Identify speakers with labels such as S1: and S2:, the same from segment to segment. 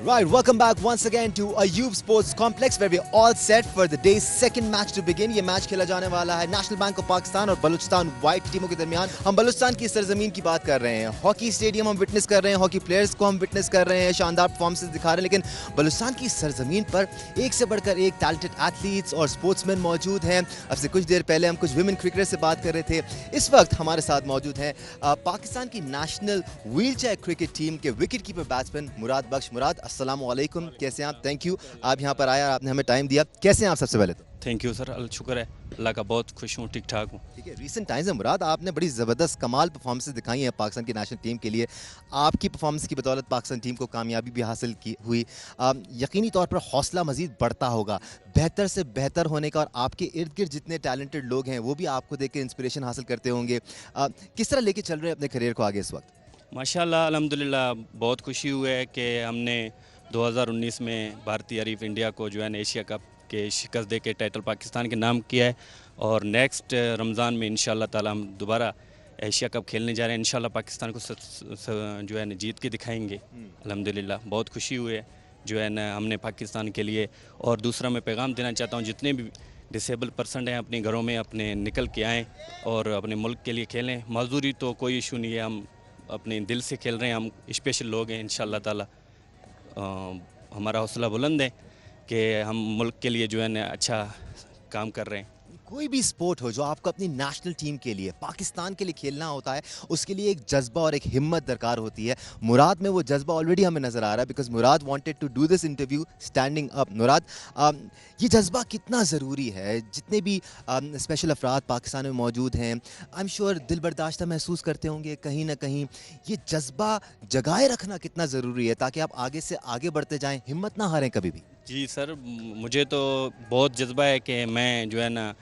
S1: Right, welcome back once again to Ayub Sports Complex where we're all set for the day's second match to begin. ये match खेला जाने वाला है national bank of Pakistan और Balochistan white टीमों के दरमियान। हम बलूचिस्तान की सरजमीन की बात कर रहे हैं, हॉकी स्टेडियम हम विटनेस कर रहे हैं, हॉकी प्लेयर्स को हम विटनेस कर रहे हैं, शानदार परफॉर्मेंसेस दिखा रहे हैं, लेकिन बलूचिस्तान की सरजमीन पर एक से बढ़कर एक टैलेंटेड एथलीट्स और स्पोर्ट्समैन मौजूद हैं। अब से कुछ देर पहले हम कुछ विमेन क्रिकेटर से बात कर रहे थे। इस वक्त हमारे साथ मौजूद हैं पाकिस्तान की नेशनल व्हीलचेयर क्रिकेट टीम के विकेट कीपर बैट्समैन मुराद बख्श। मुराद, अस्सलाम वालेकुम, कैसे हैं आप? थैंक यू, आप यहाँ पर आए और आपने हमें टाइम दिया। कैसे हैं आप? सबसे पहले तो
S2: थैंक यू सर, शुक्र है अल्लाह का, बहुत खुश हूँ, ठीक ठाक हूँ।
S1: ठीक है, रीसेंट टाइम्स में मुराद आपने बड़ी ज़बरदस्त कमाल परफॉर्मेंसेस दिखाई हैं पाकिस्तान की नेशनल टीम के लिए। आपकी परफॉर्मेंस की बदौलत पाकिस्तान टीम को कामयाबी भी हासिल की हुई। यकीनी तौर पर हौसला मज़ीद बढ़ता होगा बेहतर से बेहतर होने का, और आपके इर्द गिर्द जितने टैलेंटेड लोग हैं वो भी आपको देख कर इंस्पिरेशन हासिल करते होंगे। किस तरह लेके चल रहे हैं अपने करियर को आगे इस वक्त?
S2: माशाल्लाह, अल्हम्दुलिल्लाह, बहुत खुशी हुई है कि हमने 2019 में भारतीय हरीफ इंडिया को जो है एशिया कप के शिकस्त दे के टाइटल पाकिस्तान के नाम किया है, और नेक्स्ट रमज़ान में इंशाल्लाह ताला हम दोबारा एशिया कप खेलने जा रहे हैं। इंशाल्लाह पाकिस्तान को जो है जीत के दिखाएंगे। अल्हम्दुलिल्लाह, बहुत खुशी हुई है जो है ना हमने पाकिस्तान के लिए। और दूसरा मैं पैगाम देना चाहता हूँ, जितने भी डिसेबल पर्सन हैं अपने घरों में अपने निकल के आएँ और अपने मुल्क के लिए खेलें। मजदूरी तो कोई इशू नहीं है, हम अपने दिल से खेल रहे हैं, हम स्पेशल लोग हैं। इंशाल्लाह ताला हमारा हौसला बुलंद है कि हम मुल्क के लिए जो है ना अच्छा काम कर रहे हैं।
S1: कोई भी स्पोर्ट हो जो आपको अपनी नेशनल टीम के लिए, पाकिस्तान के लिए खेलना होता है, उसके लिए एक जज्बा और एक हिम्मत दरकार होती है। मुराद में वो जज्बा ऑलरेडी हमें नज़र आ रहा है, because Murad wanted to do this interview standing up. Murad, ये जज्बा कितना ज़रूरी है? जितने भी स्पेशल अफराद पाकिस्तान में मौजूद हैं, आई एम श्योर दिल बर्दाश्ता महसूस करते होंगे कहीं ना कहीं। ये जज्बा जगाए रखना कितना ज़रूरी है ताकि आप आगे से आगे बढ़ते जाएँ, हिम्मत ना हारें कभी भी?
S2: जी सर, मुझे तो बहुत जज्बा है कि मैं जो है ना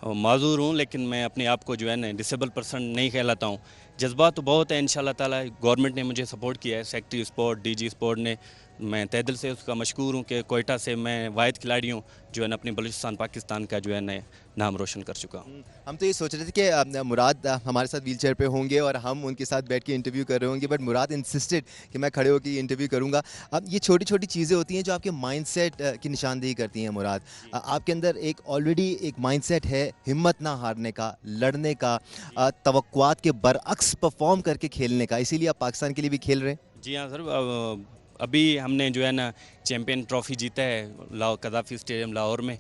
S2: माजूर हूँ, लेकिन मैं अपने आप को जो है ना डिसेबल पर्सन नहीं कहलाता हूँ। जज्बा तो बहुत है। इंशाल्लाह ताला गवर्नमेंट ने मुझे सपोर्ट किया है, सेक्रेटरी स्पोर्ट, डीजी स्पोर्ट ने, मैं तहे दिल से उसका मशकूर हूँ कि कोयटा से मैं वाहिद खिलाड़ी हूँ जो है ना अपनी बलूचिस्तान पाकिस्तान का जो है ना नाम रोशन कर चुका हूँ।
S1: हम तो ये सोच रहे थे कि मुराद हमारे साथ व्हीलचेयर पे होंगे और हम उनके साथ बैठ के इंटरव्यू कर रहे होंगे, बट मुराद इंसिस्टेड कि मैं खड़े होकर इंटरव्यू करूँगा। अब ये छोटी छोटी चीज़ें होती हैं जो आपके माइंडसेट की निशानदेही करती हैं। मुराद, आपके अंदर एक ऑलरेडी एक माइंडसेट है हिम्मत ना हारने का, लड़ने का, तवक्कुआत के बरअक्स परफॉर्म करके खेलने का, इसीलिए आप पाकिस्तान के लिए भी खेल रहे हैं।
S2: जी हाँ सर, अभी हमने जो है ना चैम्पियन ट्रॉफ़ी जीता है कदाफ़ी स्टेडियम लाहौर में।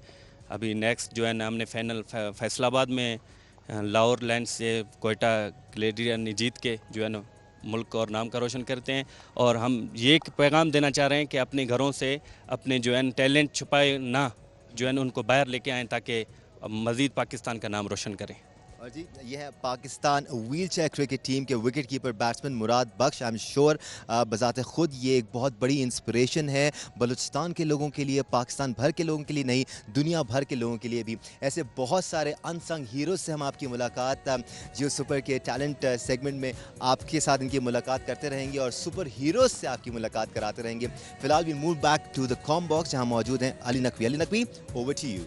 S2: अभी नेक्स्ट जो है ना हमने फाइनल फैसलाबाद में लाहौर लैंड से कोयटा ग्लेडियर ने जीत के जो है ना मुल्क और नाम का रोशन करते हैं। और हम ये एक पैगाम देना चाह रहे हैं कि अपने घरों से अपने जो है टैलेंट छुपाए ना, जो है उनको बाहर लेके आएँ ताकि मज़ीद पाकिस्तान का नाम रोशन करें।
S1: और जी, ये है पाकिस्तान व्हीलचेयर क्रिकेट टीम के wicket keeper batsman Murad Bakhsh. I am sure बज़ाते ख़ुद ये एक बहुत बड़ी इंस्पिरेशन है बलूचिस्तान के लोगों के लिए, पाकिस्तान भर के लोगों के लिए नहीं, दुनिया भर के लोगों के लिए भी। ऐसे बहुत सारे अनसंग हीरोज़ से हम आपकी मुलाकात जियो सुपर के टैलेंट सेगमेंट में आपके साथ इनकी मुलाकात करते रहेंगे और सुपर हीरोज़ से आपकी मुलाकात कराते रहेंगे। फ़िलहाल we move back to the com box जहाँ मौजूद हैं Ali Naqvi. Ali Naqvi, over to you.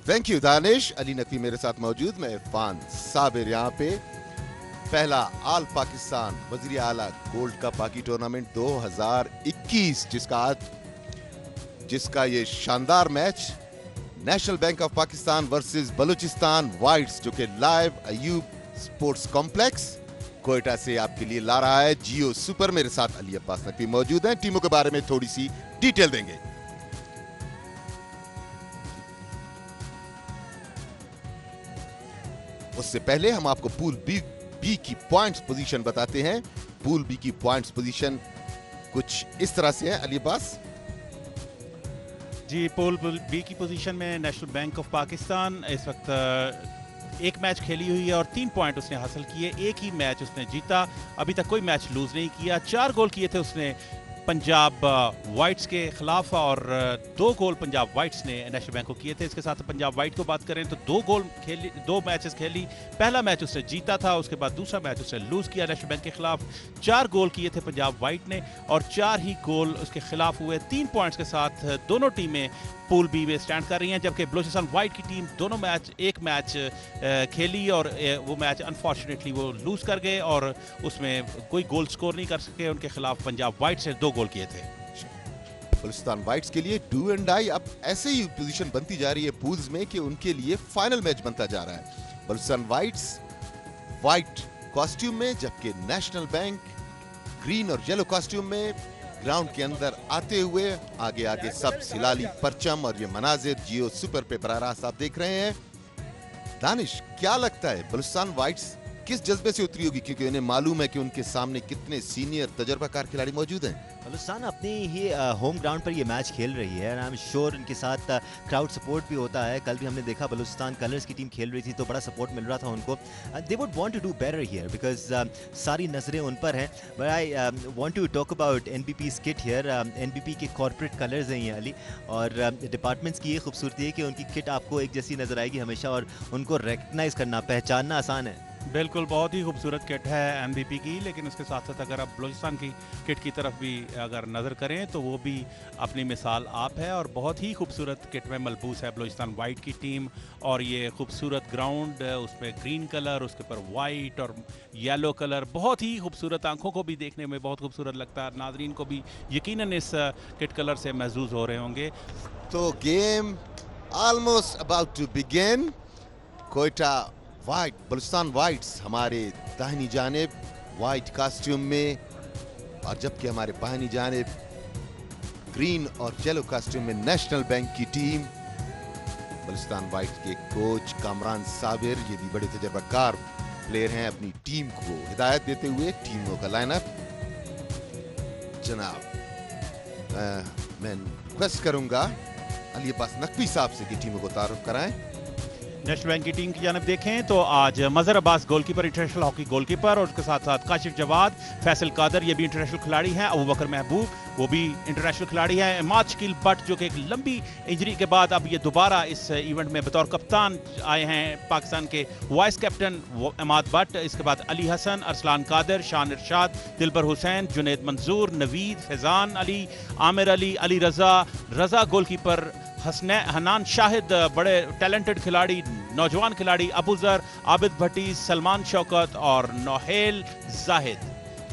S3: Thank you Danish. Ali Naqvi मेरे साथ मौजूद, मैं इरफान साबिर यहाँ पे। पहला आल पाकिस्तान वज़ीर आला गोल्ड कप हॉकी टूर्नामेंट 2021 जिसका ये शानदार match national bank of Pakistan versus Balochistan whites, जो कि live Ayub sports complex Quetta से आपके लिए ला रहा है जियो सुपर। मेरे साथ अली अब्बास नकवी मौजूद हैं, टीमों के बारे में थोड़ी सी डिटेल देंगे। उससे पहले हम आपको पूल बी की पॉइंट्स पोजीशन बताते हैं। पूल बी की पॉइंट्स पोजीशन कुछ इस तरह से है अली अब्बास।
S4: जी, पूल बी की पोजीशन में नेशनल बैंक ऑफ पाकिस्तान इस वक्त एक मैच खेली हुई है और 3 पॉइंट उसने हासिल किए। एक ही मैच उसने जीता, अभी तक कोई मैच लूज नहीं किया। 4 गोल किए थे उसने पंजाब वाइट्स के खिलाफ और 2 गोल पंजाब वाइट्स ने नेशनल बैंक को किए थे। इसके साथ पंजाब वाइट को बात करें तो 2 मैचेस खेली। पहला मैच उसने जीता था, उसके बाद दूसरा मैच उसने लूज किया नेशनल बैंक के खिलाफ। 4 गोल किए थे पंजाब वाइट ने और 4 ही गोल उसके खिलाफ हुए। 3 पॉइंट्स के साथ दोनों टीमें पूल बी में स्टैंड कर रही हैं, जबकि बलूचिस्तान वाइट की टीम दोनों मैच एक मैच खेली और वो मैच अनफॉर्चुनेटली वो लूज कर गए और उसमें कोई गोल स्कोर नहीं कर सके। उनके खिलाफ पंजाब वाइट से 2 गोल किए थे।
S3: बलूचिस्तान वाइट्स के लिए डू एंड डाई अब ऐसे ही पोजीशन बनती जा रही है पूल्स में कि उनके लिए फाइनल मैच बनता जा रहा है। बलूचिस्तान वाइट्स व्हाइट कॉस्ट्यूम में, जबकि नेशनल बैंक ग्रीन और येलो कॉस्ट्यूम में ग्राउंड के अंदर आते हुए आगे आगे सब हिलाली परचम और ये मनाजिर जियो सुपर पे बराह रास्त आप देख रहे हैं। दानिश, क्या लगता है बलूचिस्तान वाइट्स किस जज्बे से उतरी होगी, क्योंकि उन्हें मालूम है कि उनके सामने कितने सीनियर तजर्बाकार खिलाड़ी मौजूद हैं।
S1: बलूचिस्तान अपने ही होम ग्राउंड पर ये मैच खेल रही है, आई एम श्योर इनके साथ क्राउड सपोर्ट भी होता है। कल भी हमने देखा बलूचिस्तान कलर्स की टीम खेल रही थी तो बड़ा सपोर्ट मिल रहा था उनको। They would want to do better here because सारी नजरें उन पर हैं। But I want to talk about NBP's kit here. NBP के कॉर्पोरेट कलर्स हैं ये अली, और डिपार्टमेंट्स की ये खूबसूरती है कि उनकी किट आपको एक जैसी नजर आएगी हमेशा, और उनको रिकग्नाइज करना, पहचानना आसान है।
S4: बिल्कुल, बहुत ही खूबसूरत किट है एनबीपी की, लेकिन उसके साथ साथ अगर आप बलूचिस्तान की किट की तरफ भी अगर नज़र करें तो वो भी अपनी मिसाल आप है और बहुत ही खूबसूरत किट में मलबूस है बलूचिस्तान वाइट की टीम। और ये खूबसूरत ग्राउंड, उसमें ग्रीन कलर, उसके ऊपर वाइट और येलो कलर, बहुत ही खूबसूरत, आंखों को भी देखने में बहुत खूबसूरत लगता है। नाजरीन को भी यकीनन इस किट कलर से महसूस हो रहे होंगे।
S3: तो game almost about to begin. Quetta white, Balochistan whites हमारे दाहिनी जानिब वाइट कॉस्ट्यूम में, और जबकि हमारे बाहिनी जानिब ग्रीन और येलो कॉस्ट्यूम में नेशनल बैंक की टीम। बलूचिस्तान वाइट के कोच कामरान साबिर, ये भी बड़े तजर्बाकार प्लेयर हैं, अपनी टीम को हिदायत देते हुए टीमों का लाइनअप। जनाब, मैं रिक्वेस्ट करूंगा अली अब्बास नकवी साहब से कि टीमों को तारुफ कराएं।
S4: नेशनल बैंक की टीम की जानब देखें तो आज Mazhar Abbas goalkeeper, international hockey goalkeeper, और उसके साथ साथ काशिफ जवाद, फैसल कादर, ये भी इंटरनेशनल खिलाड़ी हैं। अबू बकर महबूब, वो भी इंटरनेशनल खिलाड़ी हैं। इमाद शकील भट्ट, जो कि एक लंबी इंजरी के बाद अब ये दोबारा इस इवेंट में बतौर कप्तान आए हैं, पाकिस्तान के वाइस कैप्टन इमाद भट्ट। इसके बाद अली हसन, अरसलान कादर, शान इरशाद, दिलबर हुसैन, जुनैद मंजूर, नवीद, फैजान अली, आमिर अली, अली रजा, रजा गोलकीपर, हनान शाहिद, बड़े टैलेंटेड खिलाड़ी, नौजवान खिलाड़ी, अबू जर, आबिद भट्टी, सलमान शौकत और नौहेल जाहिद।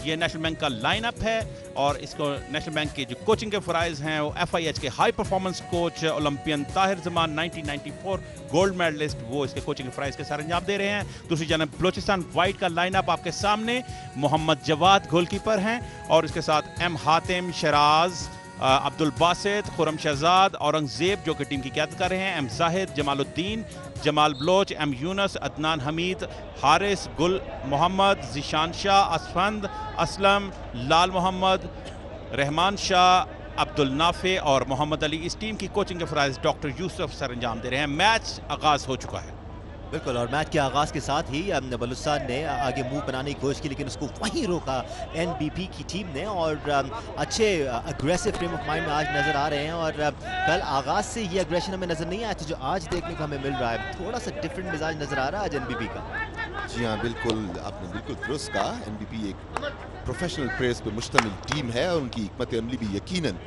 S4: ये नेशनल बैंक का लाइनअप है। और इसको नेशनल बैंक के जो कोचिंग के फ़राइज़ हैं वो FIH के high performance coach Olympian Tahir Zaman 1994 gold medalist, वो इसके कोचिंग के फ़राइज़ के सर अंजाम दे रहे हैं। दूसरी जानब बलूचिस्तान वाइट का लाइनअप आपके सामने, मोहम्मद जवाद गोलकीपर हैं, और इसके साथ M हातिम, शराज, अब्दुल बासित, खुरम शहजाद, औरंगजेब जो कि टीम की क़यादत कर रहे हैं, M जाहिद, जमालुद्दीन, जमाल बलोच, M यूनस, अदनान हमीद, हारिस, गुल मोहम्मद, जिशान शाह, असफंद, असलम, लाल मोहम्मद, रहमान शाह, अब्दुल नाफे और मोहम्मद अली। इस टीम की कोचिंग के फ़राइज़ डॉक्टर यूसुफ सर अंजाम दे रहे हैं। मैच आगाज़ हो चुका है।
S1: बिल्कुल, और मैच के आगाज़ के साथ ही बलूचिस्तान ने आगे मूव बनाने की कोशिश की, लेकिन उसको वहीं रोका एनबीपी की टीम ने, और अच्छे अग्रेसिव फ्रेम ऑफ माइंड में आज नज़र आ रहे हैं। और कल आगाज़ से ये अग्रेशन हमें नज़र नहीं आया था जो आज देखने को हमें मिल रहा है। थोड़ा सा डिफरेंट मिजाज नज़र आ रहा है आज एनबीपी का।
S3: जी हाँ, बिल्कुल, आपने बिल्कुल दुरुस्त कहा। एनबीपी एक प्रोफेशनल प्लेयर्स पे मुश्तमिल टीम है और उनकी हिकमत अमली भी यकीनन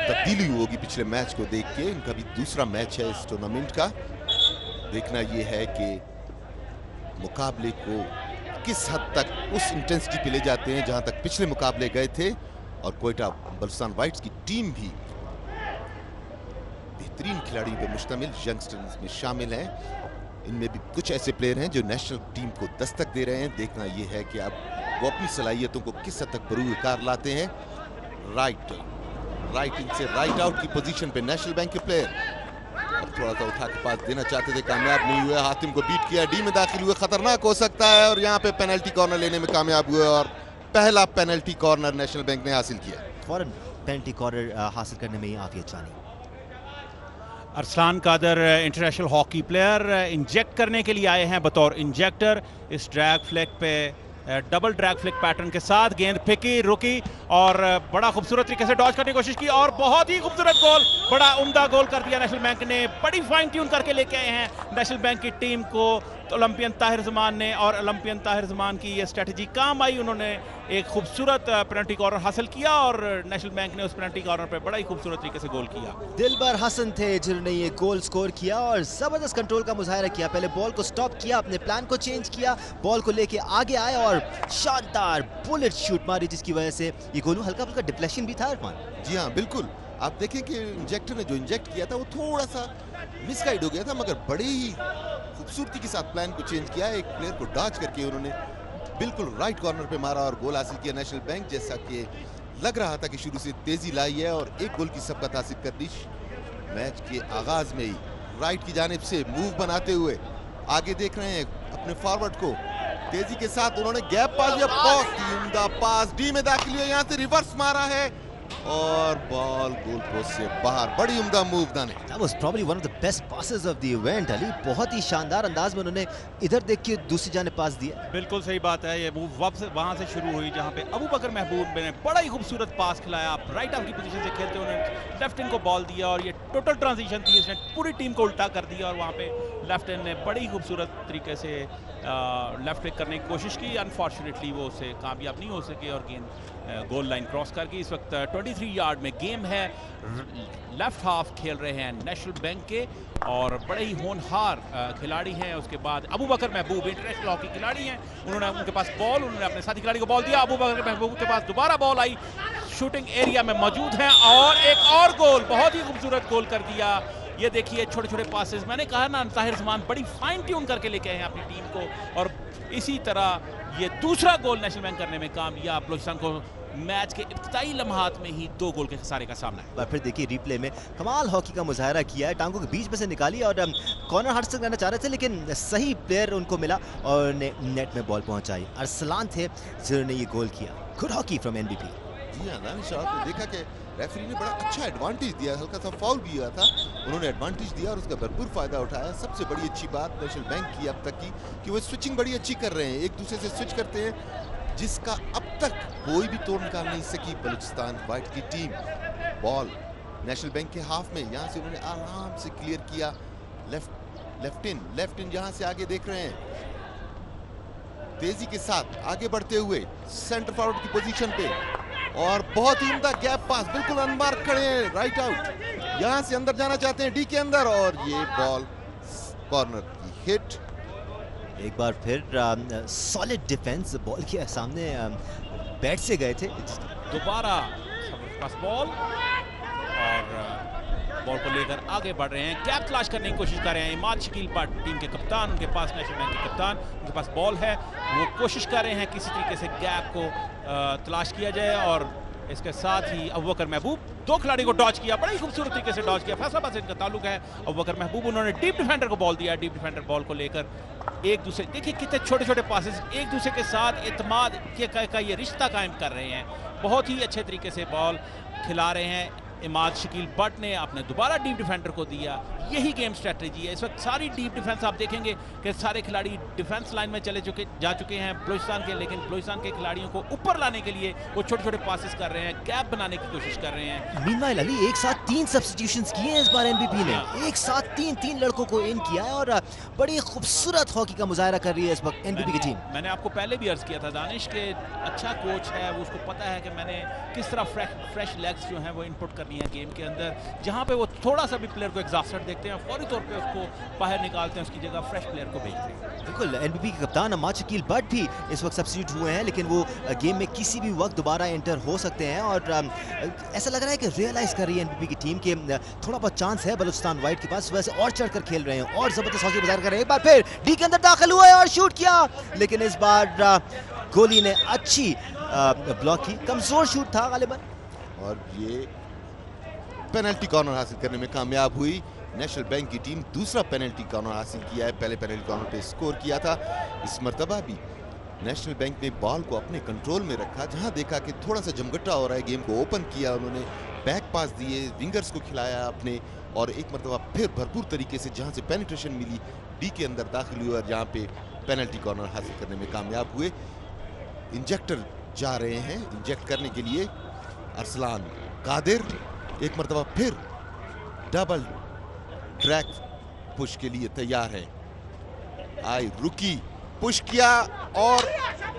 S3: तब्दीली होगी पिछले मैच को देख के। इनका भी दूसरा मैच है इस टूर्नामेंट का। देखना यह है कि मुकाबले को किस हद तक उस इंटेंसिटी पे ले जाते हैं जहां तक पिछले मुकाबले गए थे। और कोयटा बलूचिस्तान वाइट्स की टीम भी बेहतरीन खिलाड़ियों पे मुश्तमिल यंगस्टर्स में शामिल हैं। इनमें भी कुछ ऐसे प्लेयर हैं जो नेशनल टीम को दस्तक दे रहे हैं। देखना यह है कि अब वो अपनी सलाहियतों को किस हद तक बरूकार लाते हैं। राइट इन से राइट आउट की पोजीशन पे नेशनल बैंक के प्लेयर थोड़ा सा उठा के पास देना चाहते थे, कामयाब नहीं हुए। हातिम को बीट किया, डी में दाखिल हुए, खतरनाक हो सकता है, और यहाँ पे पेनल्टी कॉर्नर लेने में कामयाब हुए और पहला पेनल्टी कॉर्नर नेशनल बैंक ने हासिल किया।
S1: फौरन पेनल्टी कॉर्नर हासिल करने में आफियत जानी।
S4: Arsalan Qadir international hockey player inject करने के लिए आए हैं बतौर इंजेक्टर। इस ड्रैग फ्लिक पे डबल ड्रैग फ्लिक पैटर्न के साथ गेंद फेंकी, रुकी और बड़ा खूबसूरत तरीके से डॉज करने की कोशिश की और बहुत ही खूबसूरत गोल, बड़ा उम्दा गोल कर दिया नेशनल बैंक ने। बड़ी फाइन ट्यून करके लेके आए हैं नेशनल बैंक की टीम को ओलंपियन ताहिर जमान ने, और ओलंपियन ताहिर जमान की ये स्ट्रेटजी काम आई। उन्होंने एक खूबसूरत पेनल्टी कॉर्नर हासिल किया और नेशनल बैंक ने उस पेनल्टी कॉर्नर पे बड़ा ही खूबसूरत तरीके से गोल किया।
S1: दिलबर हसन थे जिन्होंने ये गोल स्कोर किया और जबरदस्त कंट्रोल का मुजाहरा किया। पहले बॉल को स्टॉप किया, अपने प्लान को चेंज किया, बॉल को लेके आगे आए और शानदार बुलेट शूट मारी, जिसकी वजह से ये गोल हल्का फुल्का डिफ्लेक्शन भी था। इरफान
S3: जी हाँ, बिल्कुल। आप देखें कि इंजेक्टर ने जो इंजेक्ट किया था वो थोड़ा सा मिसगाइड हो गया था, मगर बड़े ही खूबसूरती के साथ प्लान को चेंज किया। एक प्लेयर को डॉच करके उन्होंने बिल्कुल राइट कॉर्नर पे मारा और गोल हासिल किया नेशनल बैंक। जैसा कि लग रहा था कि शुरू से तेजी लाई है और एक गोल की सबकत हासिल कर दी मैच के आगाज में ही। राइट की जानिब से मूव बनाते हुए आगे देख रहे हैं अपने फॉरवर्ड को, तेजी के साथ उन्होंने गैप पास दिया, बहुत ही उम्दा पास डी में दाखिल हुआ, यहाँ से रिवर्स मारा है और बॉल गोल पोस्ट से बाहर। बड़ी उम्दा मूव दाने।
S1: That was probably one of the best passes of the event, Ali. बहुत ही शानदार अंदाज में उन्होंने इधर देख के दूसरी जाने पास दिया।
S4: बिल्कुल सही बात है। ये मूव वहां से शुरू हुई जहां पे अबू बकर महबूब ने बड़ा ही खूबसूरत पास खिलाया। राइट आर्म की पोजीशन से खेलते उन्होंने लेफ्ट हैंड को बॉल दिया और ये टोटल ट्रांजिशन थी, इसने पूरी टीम को उल्टा कर दिया और वहां पे लेफ्ट हैंड ने बड़ी खूबसूरत तरीके से लेफ्ट पिक करने की कोशिश की। अनफॉर्चुनेटली वो उससे कामयाब नहीं हो सके और गेंद गोल लाइन क्रॉस कर गई। इस वक्त 23 यार्ड में गेम है। लेफ्ट हाफ खेल रहे हैं नेशनल बैंक के और बड़े ही होनहार खिलाड़ी हैं। उसके बाद अबू बकर महबूब इंटरनेशनल हॉकी खिलाड़ी हैं। उनके पास बॉल, उन्होंने अपने साथी खिलाड़ी को बॉल दिया। अबू बकर महबूब के पास दोबारा बॉल आई, शूटिंग एरिया में मौजूद हैं और एक और गोल, बहुत ही खूबसूरत गोल कर दिया। ये देखिए छोटे छोटे पासेस, मैंने कहा ना ताहिर जमान बड़ी फाइन ट्यून करके लेके आए हैं अपनी टीम को और इसी तरह ये दूसरा गोल नेशनल बैंक करने में कामयाब। बलूचिस्तान को मैच के इब्तिदाई लम्हात में ही 2 गोल के खसारे का सामना है।
S1: फिर देखिए रिप्ले में कमाल हॉकी का मुजाहरा किया है, टांगों के बीच में से निकाली और कॉर्नर हार्ट तक रहना चाह रहे थे लेकिन सही प्लेयर उनको मिला और नेट में बॉल पहुंचाई। अरसलान थे जिन्होंने ये गोल किया। Good hockey from NBP.
S3: जी हाँ, दानिश आपने देखा कि रेफरी ने बड़ा अच्छा एडवांटेज दिया, हल्का सा फाउल भी हुआ था, उन्होंने एडवांटेज दिया और उसका भरपूर फायदा उठाया। सबसे बड़ी अच्छी बात नेशनल बैंक की अब तक की कि वो स्विचिंग बड़ी अच्छी कर रहे हैं, एक दूसरे से स्विच करते हैं, जिसका अब तक कोई भी तोड़ निकाल नहीं सकी बलूचिस्तान वाइट की टीम। बॉल नेशनल बैंक के हाफ में, यहाँ से उन्होंने आराम से क्लियर किया। लेफ्ट इन यहाँ से आगे देख रहे हैं, तेजी के साथ आगे बढ़ते हुए सेंटर फॉरवर्ड की पोजीशन पे और बहुत ही उम्दा गैप पास, बिल्कुल अनमार्क खड़े हैं, राइट आउट। यहाँ से अंदर जाना चाहते हैं डी के अंदर और ये बॉल कॉर्नर की हिट।
S1: एक बार फिर सॉलिड डिफेंस, बॉल के सामने बैट से गए थे।
S4: दोबारा पास बॉल और बॉल को लेकर आगे बढ़ रहे हैं, गैप तलाश करने की कोशिश कर रहे हैं। इमाद शकील भट्ट टीम के कप्तान, उनके पास नेशनल बैंक के कप्तान, उनके पास बॉल है, वो कोशिश कर रहे हैं किसी तरीके से गैप को तलाश किया जाए और इसके साथ ही अबू बकर महबूब 2 खिलाड़ी को डॉच किया, बड़ी खूबसूरत तरीके से डॉच किया। फैसलाबाद से इनका ताल्लुक है। अबू बकर महबूब उन्होंने डीप डिफेंडर को बॉल दिया, डीप डिफेंडर बॉल को लेकर एक दूसरे, देखिए कितने छोटे छोटे पासेस, एक दूसरे के साथ एतमाद का ये रिश्ता कायम कर रहे हैं। बहुत ही अच्छे तरीके से बॉल खिला रहे हैं। इमाद शकील भट्ट ने आपने दोबारा डीप डिफेंडर को दिया, यही गेम स्ट्रेटजी है। इस वक्त सारी डीप डिफेंस आप देखेंगे कि सारे खिलाड़ी डिफेंस लाइन में जा चुके हैं बलूचिस्तान के, लेकिन बलूचिस्तान के खिलाड़ियों को ऊपर लाने के लिए वो छोटे छोटे पासेस कर रहे हैं, गैप बनाने की कोशिश कर रहे हैं।
S1: मीनवाइल अली एक साथ 3 सब्स्टिट्यूशंस किए हैं इस बार एनबीपी ने, एक साथ 3 लड़कों को इन किया है और बड़ी खूबसूरत हॉकी का मुजाहरा कर रही है इस वक्त एनबीपी की टीम।
S4: मैंने आपको पहले भी अर्ज किया था दानिश के अच्छा कोच है, वो उसको पता है कि मैंने किस तरह फ्रेश लेग्स जो हैं वो इनपुट करनी है गेम के अंदर। जहां पे वो थोड़ा सा भी प्लेयर को एग्जॉस्टेड देखते हैं फौरी तौर पे उसको बाहर निकालते हैं, उसकी जगह फ्रेश प्लेयर को भेजते हैं।
S1: बिल्कुल, एनबीपी के कप्तान इमाद शकील भट्ट भी इस वक्त सब्स्टिट्यूट हुए हैं, लेकिन वो गेम में किसी भी वक्त दोबारा एंटर हो सकते हैं और ऐसा लग रहा है कि रियलाइज कर रही है एनबीपी की टीम के थोड़ा बहुत चांस है बलूचिस्तान वाइट के पास, वैसे और चढ़कर खेल रहे हैं और जबरदस्त हॉकी बाजार कर रहे हैं। एक बार फिर डी के अंदर दाखिल हुआ है और शूट किया, लेकिन इस बार गोली ने अच्छी ब्लॉक की, कमजोर शूट था गालिबन और
S3: ये पेनल्टी कॉर्नर हासिल करने में कामयाब हुई नेशनल बैंक की टीम। दूसरा पेनल्टी कॉर्नर हासिल किया है, पहले पेनल्टी कॉर्नर पे स्कोर किया था। इस मर्तबा भी नेशनल बैंक ने बॉल को अपने कंट्रोल में रखा, जहां देखा कि थोड़ा सा जमघटा हो रहा है, गेम को ओपन किया, उन्होंने बैक पास दिए, विंगर्स को खिलाया अपने और एक मर्तबा फिर भरपूर तरीके से जहां से पेनिट्रेशन मिली डी के अंदर दाखिल हुए और जहां पे पेनल्टी कॉर्नर हासिल करने में कामयाब हुए। इंजेक्टर जा रहे हैं इंजेक्ट करने के लिए, अरसलान कादिर एक मर्तबा फिर डबल ट्रैक पुश के लिए तैयार है। आई रुकी, पुश किया और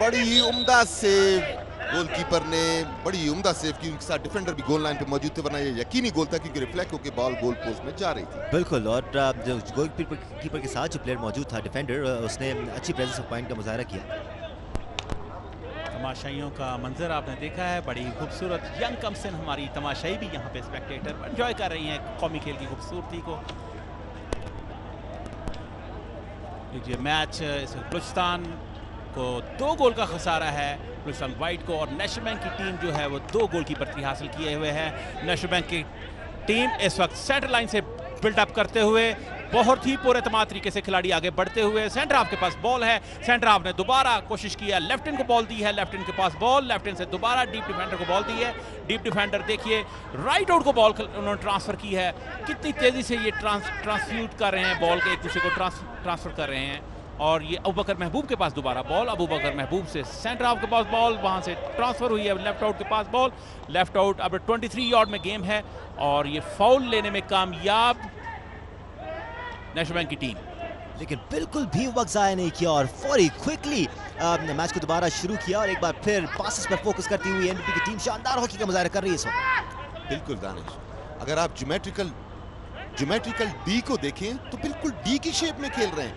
S3: बड़ी ही उम्दा सेव, गोलकीपर ने बड़ी ही उम्दा सेव की। उनके साथ डिफेंडर भी गोल लाइन पे मौजूद थे, वरना ये यकीनी गोल था क्योंकि रिफ्लेक्ट होकर बॉल गोल पोस्ट में जा रही थी।
S1: बिल्कुल, और जो गोलकीपर के साथ जो प्लेयर मौजूद था डिफेंडर, उसने अच्छी प्रेजेंस ऑफ पॉइंट का मुजाहरा किया।
S4: तमाशाइयों का मंजर आपने देखा है, बड़ी खूबसूरत यंग कमसन हमारी तमाशाई भी यहाँ पे स्पेक्टेटर एंजॉय कर रही हैं कौमी खेल की खूबसूरती को। ये मैच इस बलूचिस्तान को 2 गोल का खसारा है, बलूचिस्तान वाइट को, और नेशनल बैंक की टीम जो है वो 2 गोल की बढ़ती हासिल किए हुए है। नेशनल बैंक की टीम इस वक्त सेंटर लाइन से बिल्डअप करते हुए बहुत ही पूरे तमाम तरीके से खिलाड़ी आगे बढ़ते हुए, सेंटर हाफ के पास बॉल है, सेंटर हाफ ने दोबारा कोशिश की है, लेफ्ट हैंड को बॉल दी है, लेफ्ट हैंड के पास बॉल, लेफ्ट हैंड से दोबारा डीप डिफेंडर को बॉल दी है, डीप डिफेंडर देखिए राइट आउट को बॉल उन्होंने ट्रांसफर की है, कितनी तेजी से ये ट्रांसफ्यूट कर रहे हैं बॉल के, एक दूसरे को ट्रांसफर कर रहे हैं। और ये अबू बकर महबूब के पास दोबारा बॉल, अबू बकर महबूब से सेंटर हाफ के पास बॉल, वहां से ट्रांसफर हुई है लेफ्ट आउट के पास बॉल, लेफ्ट आउट। अब 23 यार्ड में गेम है और ये फाउल लेने में कामयाब नेशनल बैंक की टीम,
S1: लेकिन बिल्कुल भी वक्त जाया नहीं किया और फौरी क्विकली मैच को दोबारा शुरू किया और एक बार फिर पासेस पर फोकस करती हुई एनबीपी की टीम शानदार हॉकी का मुजाहरा कर रही है इस वक्त।
S3: बिल्कुल दानिश, अगर आप ज्योमेट्रिकल डी को देखें तो बिल्कुल डी की शेप में खेल रहे हैं,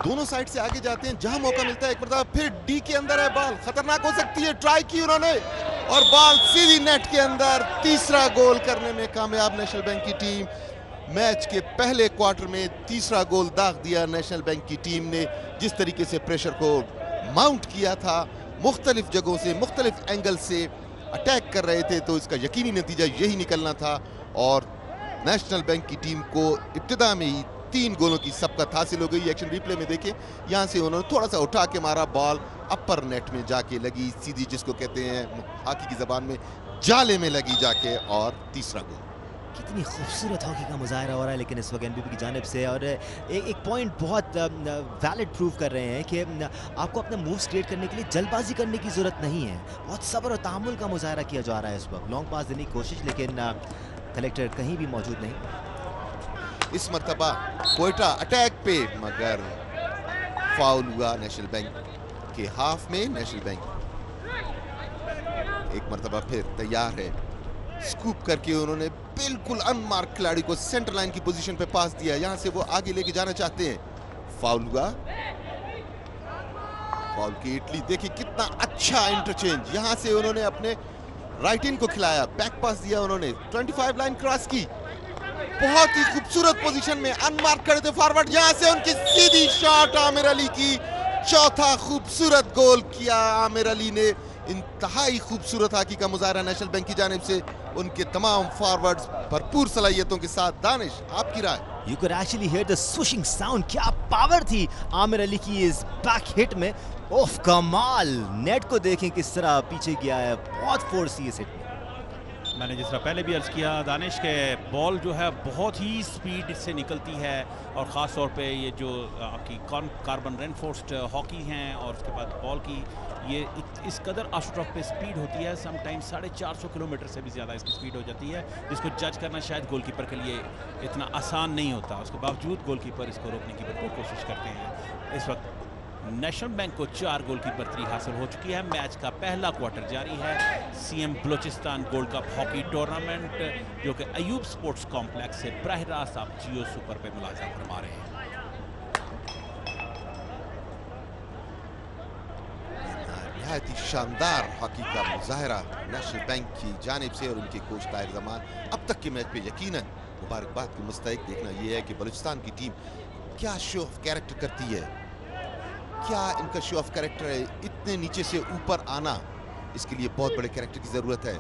S3: दोनों साइड से आगे जाते हैं, जहां मौका मिलता है एक बार फिर डी के अंदर है बॉल, खतरनाक हो सकती है, ट्राई की उन्होंने और बॉल सीधी नेट के अंदर। तीसरा गोल करने में कामयाब नेशनल बैंक की टीम। मैच के पहले क्वार्टर में तीसरा गोल दाग दिया नेशनल बैंक की टीम ने। जिस तरीके से प्रेशर को माउंट किया था, मुख्तलिफ जगहों से मुख्तलिफ एंगल से अटैक कर रहे थे, तो इसका यकीनी नतीजा यही निकलना था और नेशनल बैंक की टीम को इब्तिदा में ही 3 गोलों की सबकत हासिल हो गई। एक्शन रिप्ले में देखें, यहाँ से उन्होंने थोड़ा सा उठा के मारा, बॉल अपर नेट में जाके लगी सीधी, जिसको कहते हैं हॉकी की जबान में जाले में लगी जाके, और तीसरा गोल।
S1: कितनी खूबसूरत हॉकी का मुजाहरा हो रहा है लेकिन इस वक्त एनबीपी की जानिब से, और एक पॉइंट बहुत वैलिड प्रूव कर रहे हैं कि आपको अपने मूव्स क्रिएट करने के लिए जल्दबाजी करने की जरूरत नहीं है, बहुत सब्र और तहम्मुल का मुजाहरा किया जा रहा है इस वक्त। लॉन्ग पास देने की कोशिश, लेकिन कलेक्टर कहीं भी मौजूद नहीं।
S3: इस मरतबा कोयटा अटैक पे, मगर फाउल हुआ नेशनल बैंक के हाफ में। नेशनल बैंक एक मरतबा फिर तैयार है, स्कूप करके उन्होंने बिल्कुल अनमार्क खिलाड़ी को सेंटर लाइन की पोजीशन पे पास दिया, यहां से वो आगे लेके जाना चाहते हैं। फाउल हुआ, फाउल की इटली देखिए कितना अच्छा इंटरचेंज, यहां से उन्होंने अपने राइट इन को खिलाया, बैक पास दिया उन्होंने, 25 लाइन क्रॉस की, बहुत ही खूबसूरत पोजीशन में अनमार्क खड़े थे फॉरवर्ड, यहां से उनकी सीधी शॉट आमिर अली की, चौथा खूबसूरत गोल किया आमिर अली ने। इंतहाई खूबसूरत हॉकी का मुजाहरा नेशनल बैंक की जानिब से, उनके तमाम फॉरवर्ड्स भरपूर सलाहियतों के साथ। दानिश, आपकी राय?
S1: You could actually hear the swooshing sound, क्या पावर थी आमिर अली की इस बैक हिट में, ओफ कमाल। नेट को देखें किस तरह पीछे गया है, बहुत फोर्स थी इस हिट में।
S4: मैंने जिस तरह पहले भी अर्ज किया दानिश के, बॉल जो है बहुत ही स्पीड से निकलती है और ख़ास तौर पे ये जो आपकी कार्बन रेनफोर्स्ड हॉकी हैं और उसके बाद बॉल की ये इस कदर आउट ऑफ पे स्पीड होती है, समटाइम्स 450 किलोमीटर से भी ज़्यादा इसकी स्पीड हो जाती है, जिसको जज करना शायद गोलकीपर के लिए इतना आसान नहीं होता। उसके बावजूद गोलकीपर इसको रोकने की भरपूर कोशिश करते हैं। इस वक्त नेशनल बैंक को 4 गोल की बढ़ती हासिल हो चुकी है। मैच का पहला क्वार्टर जारी है। CM Balochistan gold cup hockey tournament जो कि अयूब स्पोर्ट्स कॉम्प्लेक्स से बराह रास्त आप जियो सुपर पे मुलाजा फरमा रहे हैं।
S3: नहायत ही शानदार हॉकी का मुजाहरा नेशनल बैंक की जानिब से और उनके कोच ताहिर जमान। अब तक के मैच पे यकीनन मुबारकबाद की मुस्तहिक देखना यह है कि बलूचिस्तान की टीम क्या शो ऑफ कैरेक्टर करती है, क्या इनका शो ऑफ कैरेक्टर है। इतने नीचे से ऊपर आना, इसके लिए बहुत बड़े कैरेक्टर की जरूरत है।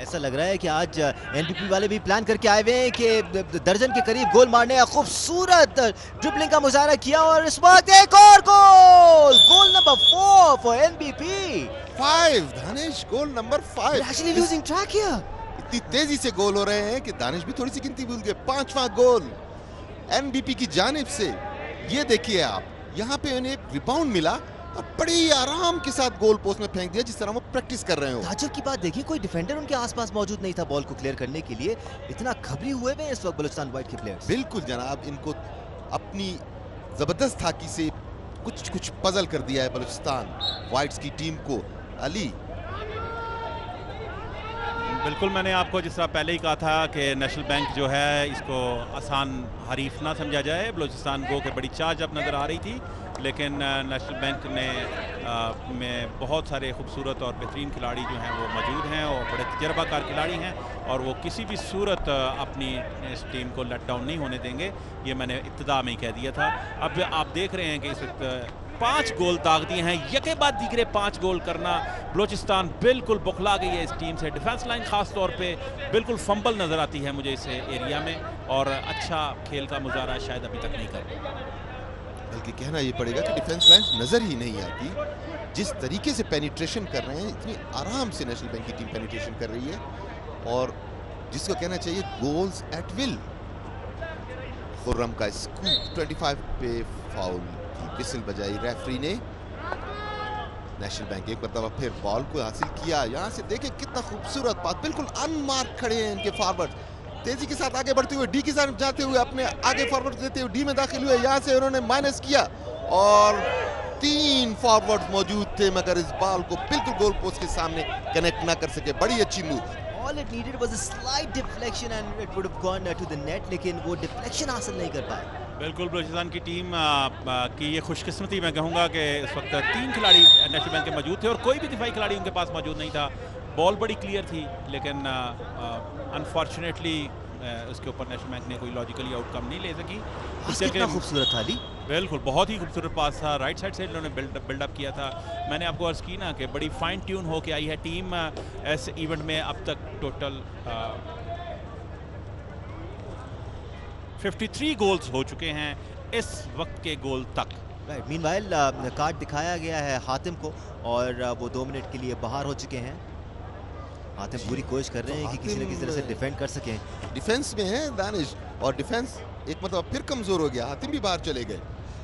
S1: ऐसा लग रहा है कि आज एनबीपी वाले भी प्लान करके आए हुए हैं कि दर्जन के करीब गोल मारने का खूबसूरत ड्रिबलिंग का मुजाहरा किया और इस वक्त एक और goal, goal number 4 for NBP.
S3: 5 Danish, goal number 5।
S1: Actually losing track here.
S3: इतनी तेजी से गोल हो रहे हैं कि दानिश भी थोड़ी सी गिनती भूल गए। 5वां गोल एनबीपी की जानिब से। ये देखिए आप, यहाँ पे उन्हें रिबाउंड मिला और बड़ी आराम के साथ गोल पोस्ट में फेंक दिया, जिस तरह वो प्रैक्टिस कर रहे हो।
S1: ताज्जुब की बात देखिए, कोई डिफेंडर उनके आसपास मौजूद नहीं था बॉल को क्लियर करने के लिए। इतना घबरी हुए हैं इस वक्त बलूचिस्तान वाइट के प्लेयर्स।
S3: बिल्कुल जनाब, इनको अपनी जबरदस्त हाकी से कुछ पजल कर दिया है बलूचिस्तान व्हाइट्स की टीम को। अली,
S4: बिल्कुल, मैंने आपको जिस तरह पहले ही कहा था कि नेशनल बैंक जो है इसको आसान हरीफ ना समझा जाए। बलूचिस्तान गो के बड़ी चार्ज अब नज़र आ रही थी, लेकिन नेशनल बैंक में बहुत सारे खूबसूरत और बेहतरीन खिलाड़ी जो हैं वो मौजूद हैं और बड़े तजर्बाकार खिलाड़ी हैं और वो किसी भी सूरत अपनी इस टीम को लेट डाउन नहीं होने देंगे। ये मैंने इब्तिदा में ही कह दिया था। अब आप देख रहे हैं कि इस वक्त 5 गोल दाग दिए हैं, यके बाद दीगरे 5 गोल करना। बलूचिस्तान बिल्कुल बौखला गई है इस टीम से। डिफेंस लाइन खास तौर पे बिल्कुल फंबल नज़र आती है मुझे इस एरिया में और अच्छा खेल का मुजाहरा शायद अभी तक नहीं कर रही।
S3: बल्कि कहना ये पड़ेगा कि डिफेंस लाइन नजर ही नहीं आती। जिस तरीके से पेनिट्रेशन कर रहे हैं, इतनी आराम से नेशनल बैंक की टीम पेनिट्रेशन कर रही है और जिसको कहना चाहिए गोल्स एट विल। खुर्रम का स्कूप 25 पे फाउल की विसल बजाई रेफरी ने। नेशनल बैंक एक मरतबा फिर बॉल को हासिल किया। यहाँ से देखें कितना खूबसूरत पास, बिल्कुल अनमार्क खड़े हैं इनके फॉरवर्ड, तेजी के साथ आगे बढ़ते हुए डी की साथ जाते हुए अपने आगे फॉरवर्ड देते हुए डी में दाखिल हुए। यहाँ से उन्होंने माइनस किया और 3 फॉरवर्ड मौजूद थे मगर इस बॉल को बिल्कुल गोल पोस्ट के सामने कनेक्ट ना कर सके। बड़ी अच्छी move.
S1: All it needed was a slight deflection and it would have gone to the net, लेकिन वो डिफ्लेक्शन हासिल नहीं कर पाए।
S4: बिल्कुल, बलूचिस्तान की टीम की ये खुशकिस्मती मैं कहूँगा कि इस वक्त 3 खिलाड़ी नेशनल बैंक के मौजूद थे और कोई भी दिफाई खिलाड़ी उनके पास मौजूद नहीं था। बॉल बड़ी क्लियर थी लेकिन अनफॉर्चुनेटली उसके ऊपर नेशनल बैंक ने कोई लॉजिकली आउटकम नहीं ले सकी।
S1: कितना खूबसूरत था अली।
S4: बिल्कुल, बहुत ही खूबसूरत पास था। राइट साइड से इन्होंने बिल्डअप किया था। मैंने आपको अर्ज की ना कि बड़ी फाइन ट्यून होके आई है टीम। इस इवेंट में अब तक टोटल 53 गोल्स हो चुके हैं इस वक्त के गोल तक।
S1: राइट, मीनवाइल कार्ड दिखाया गया है हातिम को और वो 2 मिनट के लिए बाहर हो चुके हैं। हातिम पूरी कोशिश कर रहे हैं कि किसी न किसी तरह से डिफेंड कर सकें।
S3: डिफेंस में है दानिश और डिफेंस एक मतलब फिर कमजोर हो गया। हातिम भी बाहर चले गए।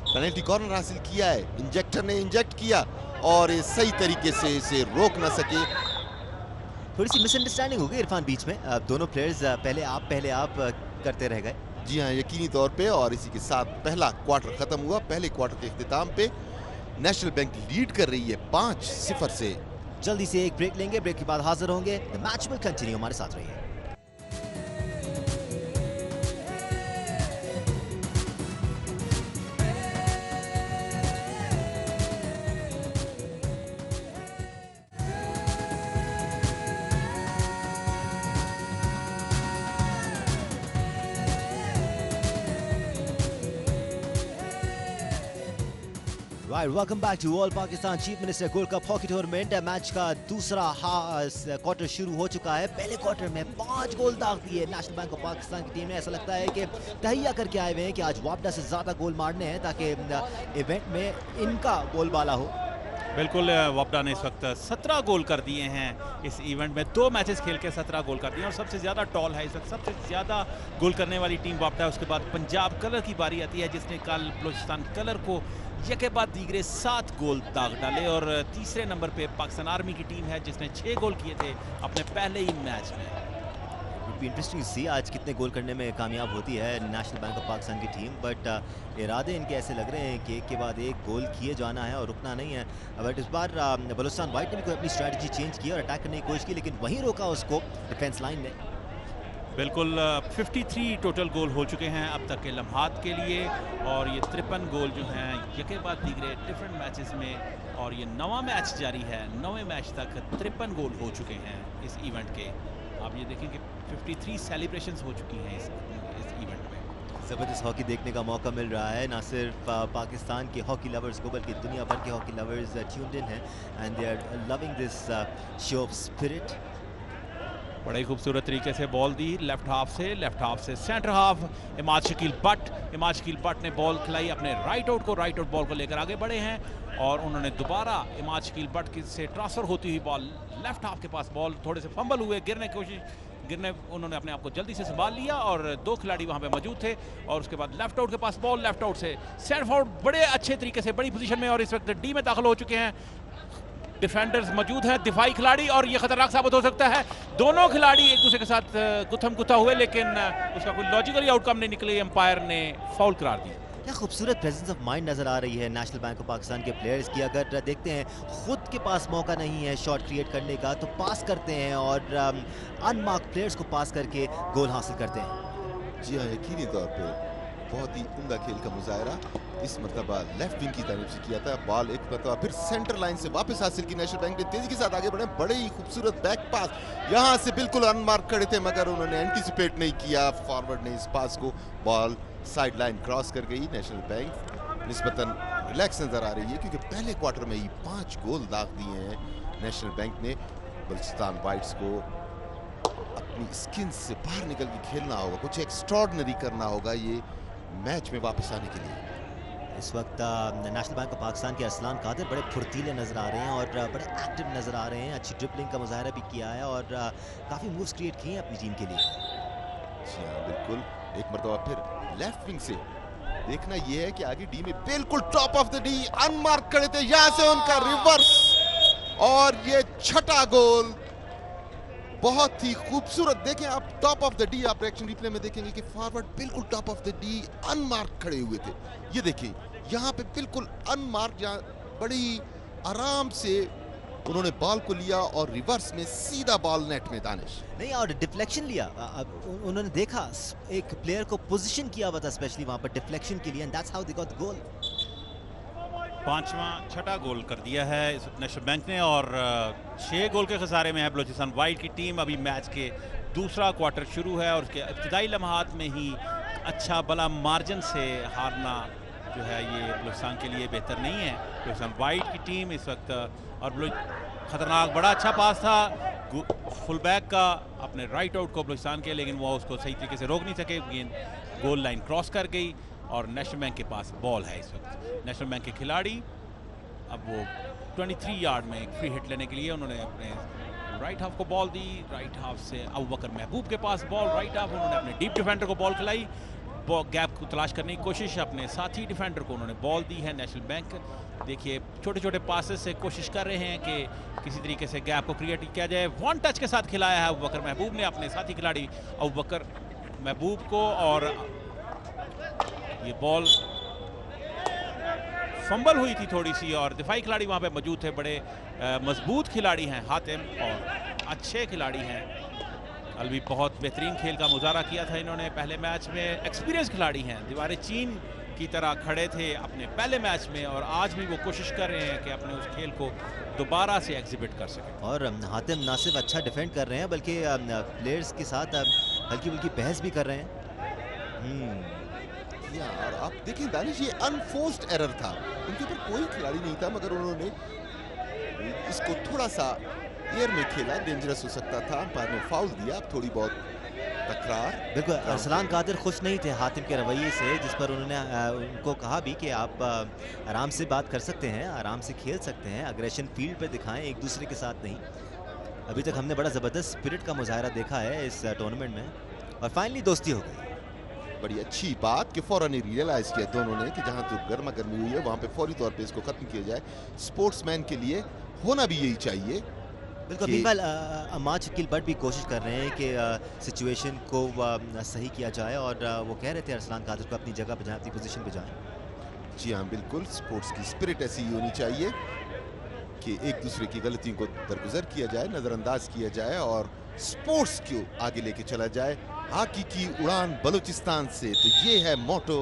S3: पेनल्टी कॉर्नर हासिल किया है, इंजेक्टर ने इंजेक्ट किया और ये सही तरीके से इसे रोक ना सके।
S1: थोड़ी सी मिसअंडरस्टैंडिंग हो गई इरफान बीच में। दोनों प्लेयर्स पहले आप करते रह गए।
S3: जी हाँ, यकीनी तौर पे। और इसी के साथ पहला क्वार्टर खत्म हुआ। पहले क्वार्टर के इख्तिताम पे नेशनल बैंक लीड कर रही है 5-0 से।
S1: जल्दी से एक ब्रेक लेंगे, ब्रेक के बाद हाजिर होंगे। द मैच विल कंटिन्यू, हमारे साथ रहिए। Right, welcome back to All Pakistan Chief Minister Gold Cup Hockey Tournament। Match का दूसरा क्वार्टर शुरू हो चुका है। पहले क्वार्टर में 5 गोल दाग दिए नेशनल बैंक ऑफ पाकिस्तान की टीम ने। ऐसा लगता है कि तहैया करके आए हुए हैं कि आज वापडा से ज़्यादा गोल मारने हैं ताकि इवेंट में इनका बोलबाला हो।
S4: बिल्कुल, वापडा ने इस वक्त 17 गोल कर दिए हैं इस इवेंट में। 2 मैचेस खेल के 17 गोल कर दिए और सबसे ज़्यादा टॉल है इस वक्त। सबसे ज़्यादा गोल करने वाली टीम वापडा है। उसके बाद पंजाब कलर की बारी आती है जिसने कल बलूचिस्तान कलर को यके बाद दीगरे 7 गोल दाग डाले। और तीसरे नंबर पे पाकिस्तान आर्मी की टीम है जिसने 6 गोल किए थे अपने पहले ही मैच में।
S1: इंटरेस्टिंग सी आज कितने गोल करने में कामयाब होती है नेशनल बैंक ऑफ पाकिस्तान की टीम। बट इरादे इनके ऐसे लग रहे हैं कि एक के बाद एक गोल किए जाना है और रुकना नहीं है। बट इस बार बलूचिस्तान व्हाइट ने भी कोई अपनी स्ट्रैटेजी चेंज की और अटैक करने की कोशिश की, लेकिन वहीं रोका उसको डिफेंस लाइन ने।
S4: बिल्कुल, 53 टोटल गोल हो चुके हैं अब तक के लम्हात के लिए और ये 53 गोल जो हैं यके बाद दीगरे डिफरेंट मैचेस में। और ये 9वां मैच जारी है। 9वें मैच तक 53 गोल हो चुके हैं इस इवेंट के। आप ये देखें कि 53 सेलिब्रेशंस हो चुकी हैं इस इवेंट में।
S1: ज़बरदस्त हॉकी देखने का मौका मिल रहा है। ना सिर्फ पाकिस्तान के हॉकी लवर्स को बल्कि दुनिया भर के हॉकी लवर्स ट्यून्ड इन हैं and they are loving this show of spirit.
S4: बड़े खूबसूरत तरीके से बॉल दी लेफ्ट हाफ से सेंटर हाफ इमाद शकील भट्ट ने बॉल खिलाई अपने राइट आउट बॉल को लेकर आगे बढ़े हैं और उन्होंने दोबारा इमाद शकील भट्ट से ट्रांसफर होती हुई बॉल लेफ्ट हाफ के पास, बॉल थोड़े से फंबल हुए, गिरने उन्होंने अपने आप को जल्दी से संभाल लिया और 2 खिलाड़ी वहां पे मौजूद थे। और उसके बाद लेफ्ट आउट के पास बॉल, लेफ्ट आउट से सेंटर फॉरवर्ड बड़े अच्छे तरीके से बड़ी पोजीशन में और इस वक्त डी में दाखिल हो चुके हैं। डिफेंडर्स मौजूद हैं, दिफाई खिलाड़ी, और ये खतरनाक साबित हो सकता है। दोनों खिलाड़ी एक दूसरे के साथ गुत्थम गुत्था हुए लेकिन उसका कोई लॉजिकली आउटकम नहीं निकले। एम्पायर ने फाउल करार दी।
S1: क्या खूबसूरत प्रेजेंस ऑफ माइंड नजर आ रही है नेशनल बैंक ऑफ पाकिस्तान के प्लेयर्स की। अगर देखते हैं खुद के पास मौका नहीं है शॉट क्रिएट करने का तो पास करते हैं और अनमार्क प्लेयर्स को पास करके गोल हासिल करते हैं।
S3: जी हाँ, यकीनी तौर पे बहुत ही उम्दा खेल का मुजाहरा इस मरतबा लेफ्ट विंग की तरफ से किया था। बॉल एक मरतबा फिर सेंटर लाइन से वापस हासिल की नेशनल बैंक ने, तेजी के साथ आगे बढ़े, बड़े ही खूबसूरत बैक पास, यहाँ से बिल्कुल अनमार्क खड़े थे मगर उन्होंने एंटीसिपेट नहीं किया फॉरवर्ड ने इस पास को। बॉल साइड लाइन क्रॉस कर गई। नेशनल बैंक निस्बतन रिलैक्स नजर आ रही है क्योंकि पहले क्वार्टर में ही 5 गोल दाग दिए हैं नेशनल बैंक ने। बलूचिस्तान वाइट्स को अपनी स्किन से बाहर निकल के खेलना होगा, कुछ एक्स्ट्रॉर्डिनरी करना होगा ये मैच में वापस आने के लिए।
S1: इस वक्त नेशनल बैंक ऑफ पाकिस्तान के अरसलान कादिर बड़े फुर्तीले नजर आ रहे हैं और बड़े एक्टिव नजर आ रहे हैं। अच्छी ड्रिबलिंग का मुजाहरा भी किया है और काफी मूव्स क्रिएट किए हैं अपनी टीम के लिए।
S3: जी हाँ, बिल्कुल। एक मरतबा फिर लेफ्ट विंग से देखना यह है कि आगे डी में बिल्कुल top of the D unmark खड़े थे, यहां से उनका रिवर्स और ये छठा गोल बहुत ही खूबसूरत। देखें आप टॉप ऑफ द डी, आप रिएक्शन रिप्ले में देखेंगे कि फॉरवर्ड बिल्कुल top of the D unmark खड़े हुए थे। ये देखिए यहाँ पे बिल्कुल अनमार्क, यहाँ बड़ी आराम से उन्होंने बॉल को लिया और रिवर्स में सीधा बॉल नेट में। दानिश
S1: नहीं, और डिफ्लेक्शन लिया। उन्होंने देखा एक प्लेयर को पोजीशन किया हुआ था स्पेशली वहां पर डिफ्लेक्शन के लिए, and that's how they got goal.
S4: छठा गोल कर दिया है इस नेशनल बैंक ने और 6 गोल के खसारे में है बलूचिस्तान वाइट की टीम। अभी मैच के दूसरा क्वार्टर शुरू है और उसके इब्तिदाई लम्हात में ही अच्छा बड़ा मार्जिन से हारना जो है ये बलूचिस्तान के लिए बेहतर नहीं है। बलूचिस्तान वाइट की टीम इस वक्त और खतरनाक बड़ा अच्छा पास था फुल बैक का अपने राइट आउट को बलूचिस्तान के, लेकिन वो उसको सही तरीके से रोक नहीं सके। गेंद गोल लाइन क्रॉस कर गई और नेशनल बैंक के पास बॉल है इस वक्त। नेशनल बैंक के खिलाड़ी अब वो 23 यार्ड में एक फ्री हिट लेने के लिए उन्होंने अपने राइट हाफ को बॉल दी। राइट हाफ से अबू बकर महबूब के पास बॉल, राइट हाफ उन्होंने अपने डीप डिफेंडर को बॉल खिलाई। गैप को तलाश करने की कोशिश, अपने साथी डिफेंडर को उन्होंने बॉल दी है। नेशनल बैंक देखिए छोटे छोटे पासेस से कोशिश कर रहे हैं कि किसी तरीके से गैप को क्रिएट किया जाए। वन टच के साथ खिलाया है अबू बकर महबूब ने अपने साथी खिलाड़ी अबू बकर महबूब को और ये बॉल फंबल हुई थी थोड़ी सी और दिफाई खिलाड़ी वहां पे मौजूद थे। बड़े मजबूत खिलाड़ी हैं हातिम और अच्छे खिलाड़ी हैं। कल भी बहुत बेहतरीन खेल का मुजाहरा किया था इन्होंने पहले मैच में। एक्सपीरियंस खिलाड़ी हैं, दीवार चीन की तरह खड़े थे अपने पहले मैच में और आज भी वो कोशिश कर रहे हैं कि अपने उस खेल को दोबारा से एग्जिबिट कर सकें।
S1: और हातिम ना सिर्फ अच्छा डिफेंड कर रहे हैं बल्कि प्लेयर्स के साथ हल्की फुल्की बहस भी कर रहे हैं।
S3: यार आप देखिए दानिश, ये अनफोर्स्ड एरर था, उनके ऊपर कोई खिलाड़ी नहीं था मगर उन्होंने इसको थोड़ा सा एयर में खेला, डेंजरस हो सकता था। अंपायर ने फाउल दिया, थोड़ी बहुत तकरार।
S1: बिल्कुल, अरसलान कादिर खुश नहीं थे हातिम के रवैये से, जिस पर उन्होंने उनको कहा भी कि आप आराम से बात कर सकते हैं, आराम से खेल सकते हैं, अग्रेशन फील्ड पे दिखाएं, एक दूसरे के साथ नहीं। अभी तक हमने बड़ा ज़बरदस्त स्पिरिट का मुजाहरा देखा है इस टूर्नामेंट में और फाइनली दोस्ती हो गई।
S3: बड़ी अच्छी बात कि फौरन ही रियलाइज किया दोनों ने कि जहां तो गर्मा गर्मी हुई है वहां पे फौरी तौर पे इसको खत्म किया जाए। स्पोर्ट्समैन के लिए होना भी यही चाहिए।
S1: बिल्कुल, मीनवाइल अमाद शकील बट भी कोशिश कर रहे हैं कि सिचुएशन को सही किया जाए और वो कह रहे थे अरसलान कादिर को अपनी जगह पर जाए, अपनी पोजीशन पे जाए।
S3: जी हाँ बिल्कुल, स्पोर्ट्स की स्पिरिट ऐसी ही होनी चाहिए कि एक दूसरे की गलतियों को दरगुजर किया जाए, नज़रअंदाज किया जाए और स्पोर्ट्स को आगे लेके चला जाए। हॉकी की उड़ान बलूचिस्तान से, तो ये है मोटो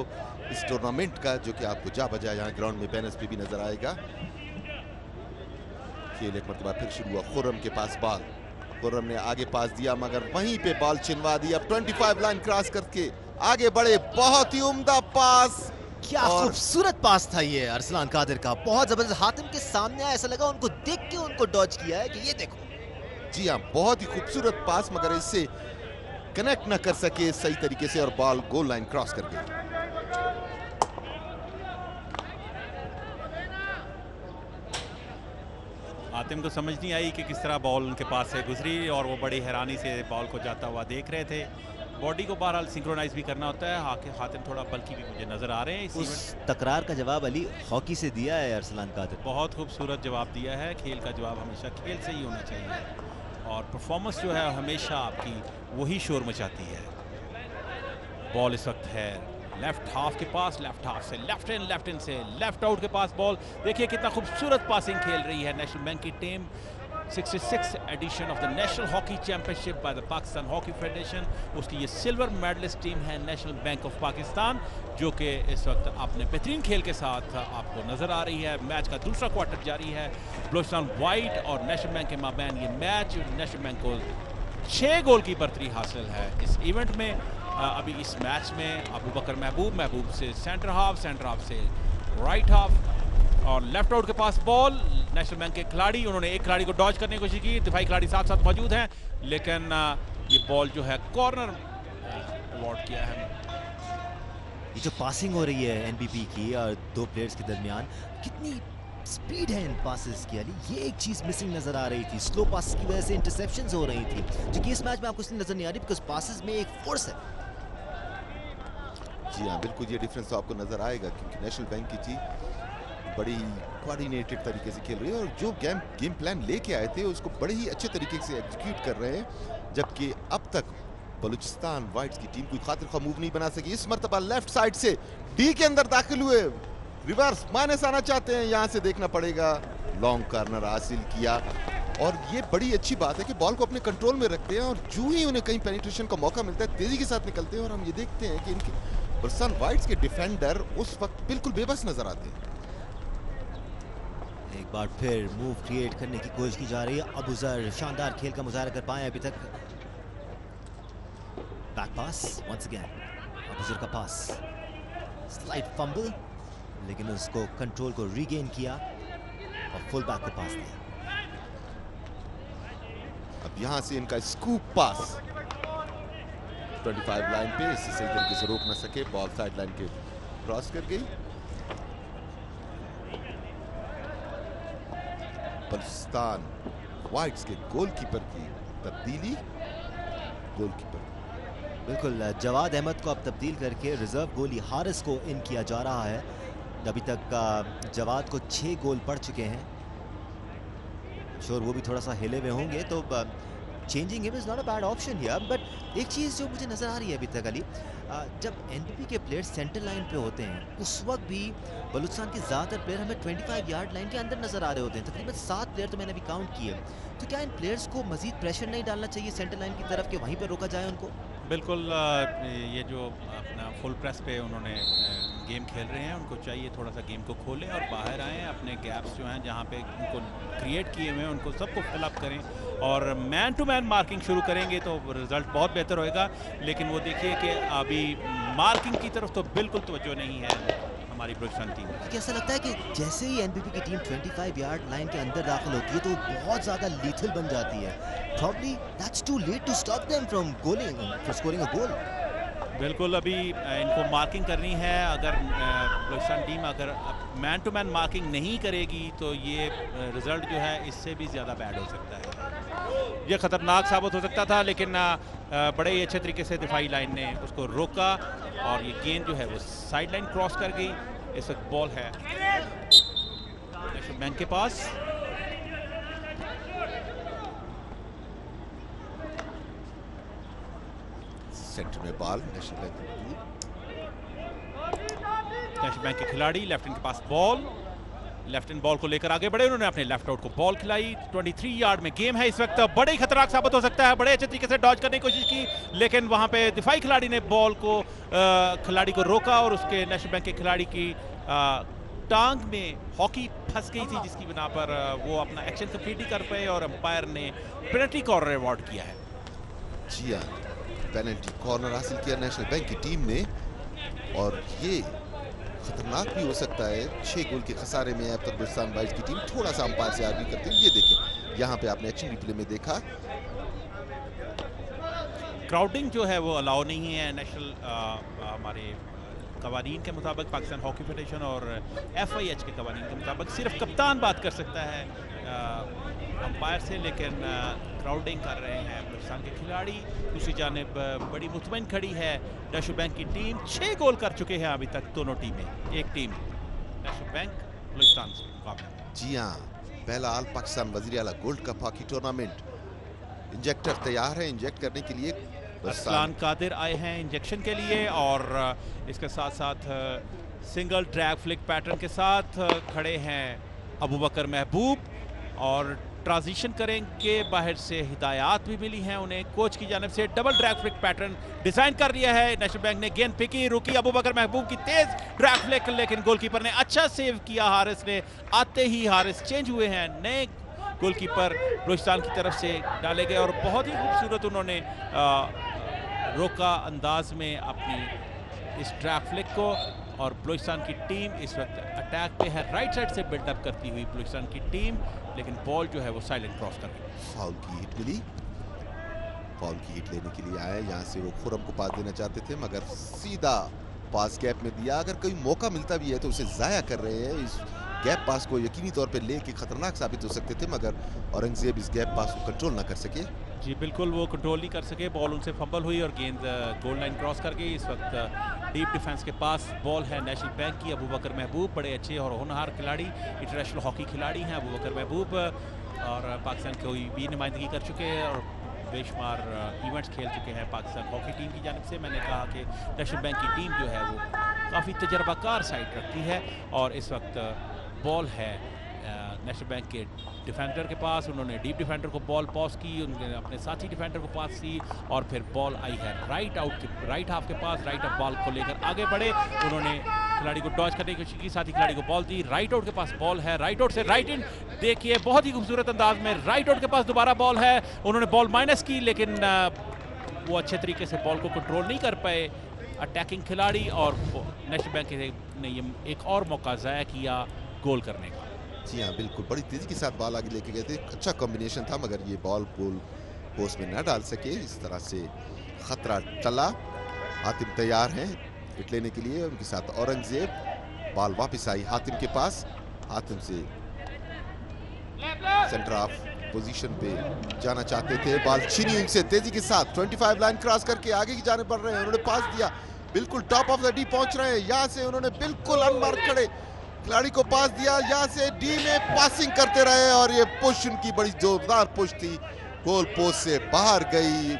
S3: इस टूर्नामेंट का जो कि आपको जा बजा यहाँ ग्राउंड में बैनर्स पे भी नजर आएगा। खेल एक मरतबा फिर शुरू हुआ। खुर्रम के पास बॉल, खुर्रम ने आगे पास दिया मगर वहीं पे बॉल छिनवा दी। अब 25 लाइन क्रॉस करके आगे बढ़े, बहुत ही उम्दा पास,
S1: क्या खूबसूरत पास था ये अरसलान कादिर का, बहुत जबरदस्त। हातिम के सामने आया, ऐसा लगा उनको देख के उनको डॉज किया है कि ये देखो।
S3: जी हाँ, बहुत ही खूबसूरत पास मगर इससे कनेक्ट न कर सके सही तरीके से और बॉल गोल लाइन क्रॉस कर गई।
S4: हातिम को समझ नहीं आई कि किस तरह बॉल उनके पास से गुजरी और वो बड़ी हैरानी से बॉल को जाता हुआ देख रहे थे। बॉडी को बहरहाल सिंक्रोनाइज भी करना होता है। हातिम थोड़ा बल्कि भी मुझे नजर आ रहे हैं।
S1: उस तकरार का जवाब अली हॉकी से दिया है अरसलान कादिर।
S4: बहुत खूबसूरत जवाब दिया है। खेल का जवाब हमेशा खेल से ही होना चाहिए और परफॉर्मेंस जो है हमेशा आपकी वही शोर मचाती है। बॉल इस वक्त है लेफ्ट हाफ के पास, लेफ्ट हाफ से लेफ्ट इन से लेफ्ट आउट के पास बॉल। देखिए कितना खूबसूरत पासिंग खेल रही है नेशनल बैंक की team. 66th edition of the national hockey championship by the Pakistan hockey federation. उसकी ये सिल्वर मेडलिस्ट टीम है नेशनल बैंक ऑफ पाकिस्तान, जो कि इस वक्त अपने बेहतरीन खेल के साथ आपको नजर आ रही है। मैच का दूसरा क्वार्टर जारी है। बलूचिस्तान वाइट और नेशनल बैंक के माबैन ये मैच, नेशनल बैंक को 6 गोल की बर्तरी हासिल है इस इवेंट में। अभी इस मैच में अबू बकर महबूब से सेंटर हाफ से राइट हाफ और लेफ्ट आउट के पास बॉल। नेशनल बैंक के खिलाड़ी, उन्होंने एक खिलाड़ी को डॉज करने की कोशिश की, दिफाई खिलाड़ी साथ साथ मौजूद हैं, लेकिन ये बॉल जो है कॉर्नर अवॉर्ड किया है।
S1: ये जो पासिंग हो रही है एनबीपी की और दो प्लेयर्स के दरमियान, कितनी स्पीड है इन पासेस की। ये एक चीज मिसिंग नजर आ रही थी। स्लो पास की वजह से इंटरसेप्शंस हो रही थी, जो कि इस मैच में आपको इसलिए नजर नहीं आ रही बिकॉज पासेस में एक फोर्स है।
S3: जी हाँ, बिल्कुल ये डिफरेंस तो आपको नजर आएगा, क्योंकि नेशनल बैंक की टीम बड़ी कोऑर्डिनेटेड तरीके से खेल रही है और जो गेम प्लान लेके आए थे उसको बड़े ही अच्छे तरीके से एग्जीक्यूट कर रहे हैं, जबकि अब तक बलूचिस्तान वाइट्स की टीम कोई खातिर खा मूव नहीं बना सकी। इस मर्तबा लेफ्ट साइड से डी के अंदर दाखिल हुए, रिवर्स माइनस आना चाहते हैं, यहां से देखना पड़ेगा। लॉन्ग कॉर्नर हासिल किया और ये बड़ी अच्छी बात है कि बॉल को अपने कंट्रोल में रखते हैं और जो ही उन्हें कहीं पेनिट्रेशन का मौका मिलता है तेजी के साथ निकलते हैं। और हम ये देखते हैं कि इनके बलूचिस्तान वाइट्स के डिफेंडर उस वक्त बिल्कुल बेबस नजर आते हैं।
S1: एक बार फिर मूव क्रिएट करने की कोशिश की जा रही है। अबूजर शानदार खेल का मुजाहरा कर पाए अभी तक। Back pass once again, Abuzar का पास, स्लाइड फंबल, लेकिन उसको कंट्रोल को रीगेन किया और फुल बैक को पास दिया।
S3: अब यहां से इनका स्कूप पास 25 लाइन पे, इसे सही तरीके से रोक ना सके, बॉल साइड लाइन के क्रॉस कर गई। बलूचिस्तान वाइट्स के गोलकीपर की तब्दीली। गोलकीपर
S1: बिल्कुल, जवाद अहमद को अब तब्दील करके रिजर्व गोली हारिस को इन किया जा रहा है। अभी तक जवाद को 6 गोल पड़ चुके हैं। श्योर वो भी थोड़ा सा हिले हुए होंगे, तो changing him is not a bad option here. But एक चीज़ जो मुझे नज़र आ रही है अभी तक अली, जब एनपीपी के प्लेयर्स सेंटर लाइन पे होते हैं उस वक्त भी बलूचिस्तान के ज़्यादातर प्लेयर हमें 25 यार्ड लाइन के अंदर नज़र आ रहे होते हैं। तकरीबन 7 प्लेयर तो मैंने अभी काउंट किए। तो क्या इन प्लेयर्स को मजीद प्रेशर नहीं डालना चाहिए सेंटर लाइन की तरफ कि वहीं पर रोका जाए उनको?
S4: बिल्कुल, ये जो अपना फुल प्रेस पे उन्होंने गेम खेल रहे हैं, उनको चाहिए थोड़ा सा गेम को खोलें और बाहर आएँ, अपने गैप्स जो हैं जहाँ पे उनको क्रिएट किए हुए हैं उनको सबको फिलअप करें और मैन टू मैन मार्किंग शुरू करेंगे तो रिजल्ट बहुत बेहतर होएगा। लेकिन वो देखिए कि अभी मार्किंग की तरफ तो बिल्कुल तवज्जो नहीं है हमारी बलूचिस्तान टीम।
S1: क्योंकि ऐसा लगता है कि जैसे ही एनपीपी की टीम 25 यार्ड लाइन के अंदर दाखिल होती है तो बहुत ज़्यादा लीथल बन जाती है। Probably that's too late to stop them from scoring a goal.
S4: बिल्कुल, अभी इनको मार्किंग करनी है। अगर बलूचिस्तान टीम अगर मैन टू मैन मार्किंग नहीं करेगी तो ये रिजल्ट जो है इससे भी ज़्यादा बैड हो सकता है। ये ख़तरनाक साबित हो सकता था, लेकिन बड़े ही अच्छे तरीके से दिफाई लाइन ने उसको रोका और ये गेंद जो है वो साइड लाइन क्रॉस कर गई। इस वक्त बॉल है नेशनल बैंक के पास।
S3: सेंटर में बॉल नेशनल
S4: बैंक के खिलाड़ी लेफ्ट के पास बॉल, लेफ्ट इन बॉल को लेकर आगे बढ़े, उन्होंने अपने लेफ्ट आउट को बॉल खिलाई। 23 यार्ड में गेम है इस वक्त, बड़े ही खतरनाक साबित हो सकता है। बड़े अच्छे तरीके से डॉज करने की कोशिश की, लेकिन वहां पे दिफाई खिलाड़ी ने बॉल को खिलाड़ी को रोका और उसके नेशनल बैंक के खिलाड़ी की टांग में हॉकी फंस गई थी, जिसकी बिना पर वो अपना एक्शन कंप्लीट नहीं कर पाए और अंपायर ने पेनल्टी कॉर्नर अवार्ड किया है।
S3: जी हाँ, पेनल्टी कॉर्नर हासिल किया नेशनल बैंक की टीम ने और ये खतरनाक भी हो सकता है। 6 गोल के खसारे में अब तक बलूचिस्तान वाइट्स की टीम थोड़ा सा अंपायर से आर्ग्यू करती है। ये देखें, यहाँ पे आपने एक्शन रिप्ले में देखा
S4: क्राउडिंग जो है वो अलाउ नहीं है नेशनल हमारे कवानीन के मुताबिक, पाकिस्तान हॉकी फेडरेशन और FIH के कवानीन के मुताबिक सिर्फ कप्तान बात कर सकता है अंपायर से, लेकिन क्राउडिंग कर रहे हैं बलूचिस्तान के खिलाड़ी। दूसरी जानिब बड़ी मुतमईन खड़ी है नेशनल बैंक की टीम। 6 गोल कर चुके हैं अभी तक दोनों टीमें। एक टीम नेशनल बैंक बलूचिस्तान से मुकाबला।
S3: जी हाँ, पहला आल पाकिस्तान वज़ीर आला gold cup hockey tournament injector तैयार है। इंजेक्ट करने के लिए
S4: अरसलान कादिर आए हैं इंजेक्शन के लिए और इसके साथ साथ सिंगल ड्रैग फ्लिक पैटर्न के साथ खड़े हैं अबू बकर महबूब और ट्रांजिशन करेंगे। बाहर से हिदायत भी मिली हैं उन्हें कोच की जानिब से। Double drag flick pattern design कर लिया है नेशनल बैंक ने। गेंद फेंकी, रुकी अबू बकर महबूब की तेज ड्रैग फ्लिक, लेकिन गोलकीपर ने अच्छा सेव किया। हारिस ने आते ही हारिस चेंज हुए हैं, नए गोलकीपर बलूचिस्तान की तरफ से डाले गए और बहुत ही खूबसूरत उन्होंने रोका अंदाज में अपनी इस ड्रैग फ्लिक को। और बलूचिस्तान की टीम इस वक्त अटैक पे है, राइट साइड से बिल्डअप करती हुई बलूचिस्तान की टीम, लेकिन बॉल जो है वो साइलेंट क्रॉस कर गई।
S3: फाउल की हिट मिली, फाउल की हिट लेने के लिए आए। यहाँ से वो खुरम को पास देना चाहते थे मगर सीधा पास गैप में दिया। अगर कोई मौका मिलता भी है तो उसे जाया कर रहे हैं। इस गैप पास को यकीनी तौर पे लेके खतरनाक साबित हो सकते थे मगर औरंगजेब इस गैप पास को कंट्रोल ना कर सके।
S4: जी बिल्कुल, वो कंट्रोल नहीं कर सके, बॉल उनसे फंबल हुई और गेंद गोल लाइन क्रॉस कर गई। इस वक्त डीप डिफेंस के पास बॉल है नेशनल बैंक की। अबू बकर महबूब बड़े अच्छे और होनहार खिलाड़ी, इंटरनेशनल हॉकी खिलाड़ी हैं अबू बकर महबूब और पाकिस्तान की भी नुमाइंदगी कर चुके हैं और बेशुमार इवेंट्स खेल चुके हैं पाकिस्तान हॉकी टीम की जानिब से। मैंने कहा कि नेशनल बैंक की टीम जो है वो काफ़ी तजर्बाकार साइड रखती है और इस वक्त बॉल है नेशनल बैंक के डिफेंडर के पास। उन्होंने डीप डिफेंडर को बॉल पास की, उन्होंने अपने साथी डिफेंडर को पास की और फिर बॉल आई है राइट आउट के राइट हाफ के पास। राइट हाफ बॉल को लेकर आगे बढ़े, उन्होंने खिलाड़ी को डॉज करने की कोशिश की, साथी खिलाड़ी को बॉल दी। राइट आउट के पास बॉल है, राइट आउट से राइट इन, देखिए बहुत ही खूबसूरत अंदाज में राइट आउट के पास दोबारा बॉल है। उन्होंने बॉल माइनस की लेकिन वो अच्छे तरीके से बॉल को कंट्रोल नहीं कर पाए अटैकिंग खिलाड़ी और नेशनल बैंक ने ये एक और मौका ज़ाया किया गोल करने का।
S3: जी हाँ बिल्कुल, बड़ी तेजी के साथ बॉल आगे लेके गए थे, अच्छा कॉम्बिनेशन था मगर ये बॉल गोल पोस्ट में न डाल सके। इस तरह से खतरा टला। हातिम तैयार हैं हिट लेने के लिए, उनके साथ औरंगजेब। बॉल वापस आई हातिम के पास, हातिम से सेंटर ऑफ पोजीशन पे जाना चाहते थे, बॉल छीनी उनसे तेजी के साथ। 25 लाइन क्रॉस करके आगे की जाने बढ़ रहे हैं, उन्होंने पास दिया, बिल्कुल टॉप ऑफ द डी पहुंच रहे हैं। यहाँ से उन्होंने बिल्कुल अनमार्क खड़े खिलाड़ी को पास दिया, यहाँ से डी में पासिंग करते रहे और ये पुश उनकी बड़ी जोरदार पुश थी, गोल पोस्ट से बाहर गई।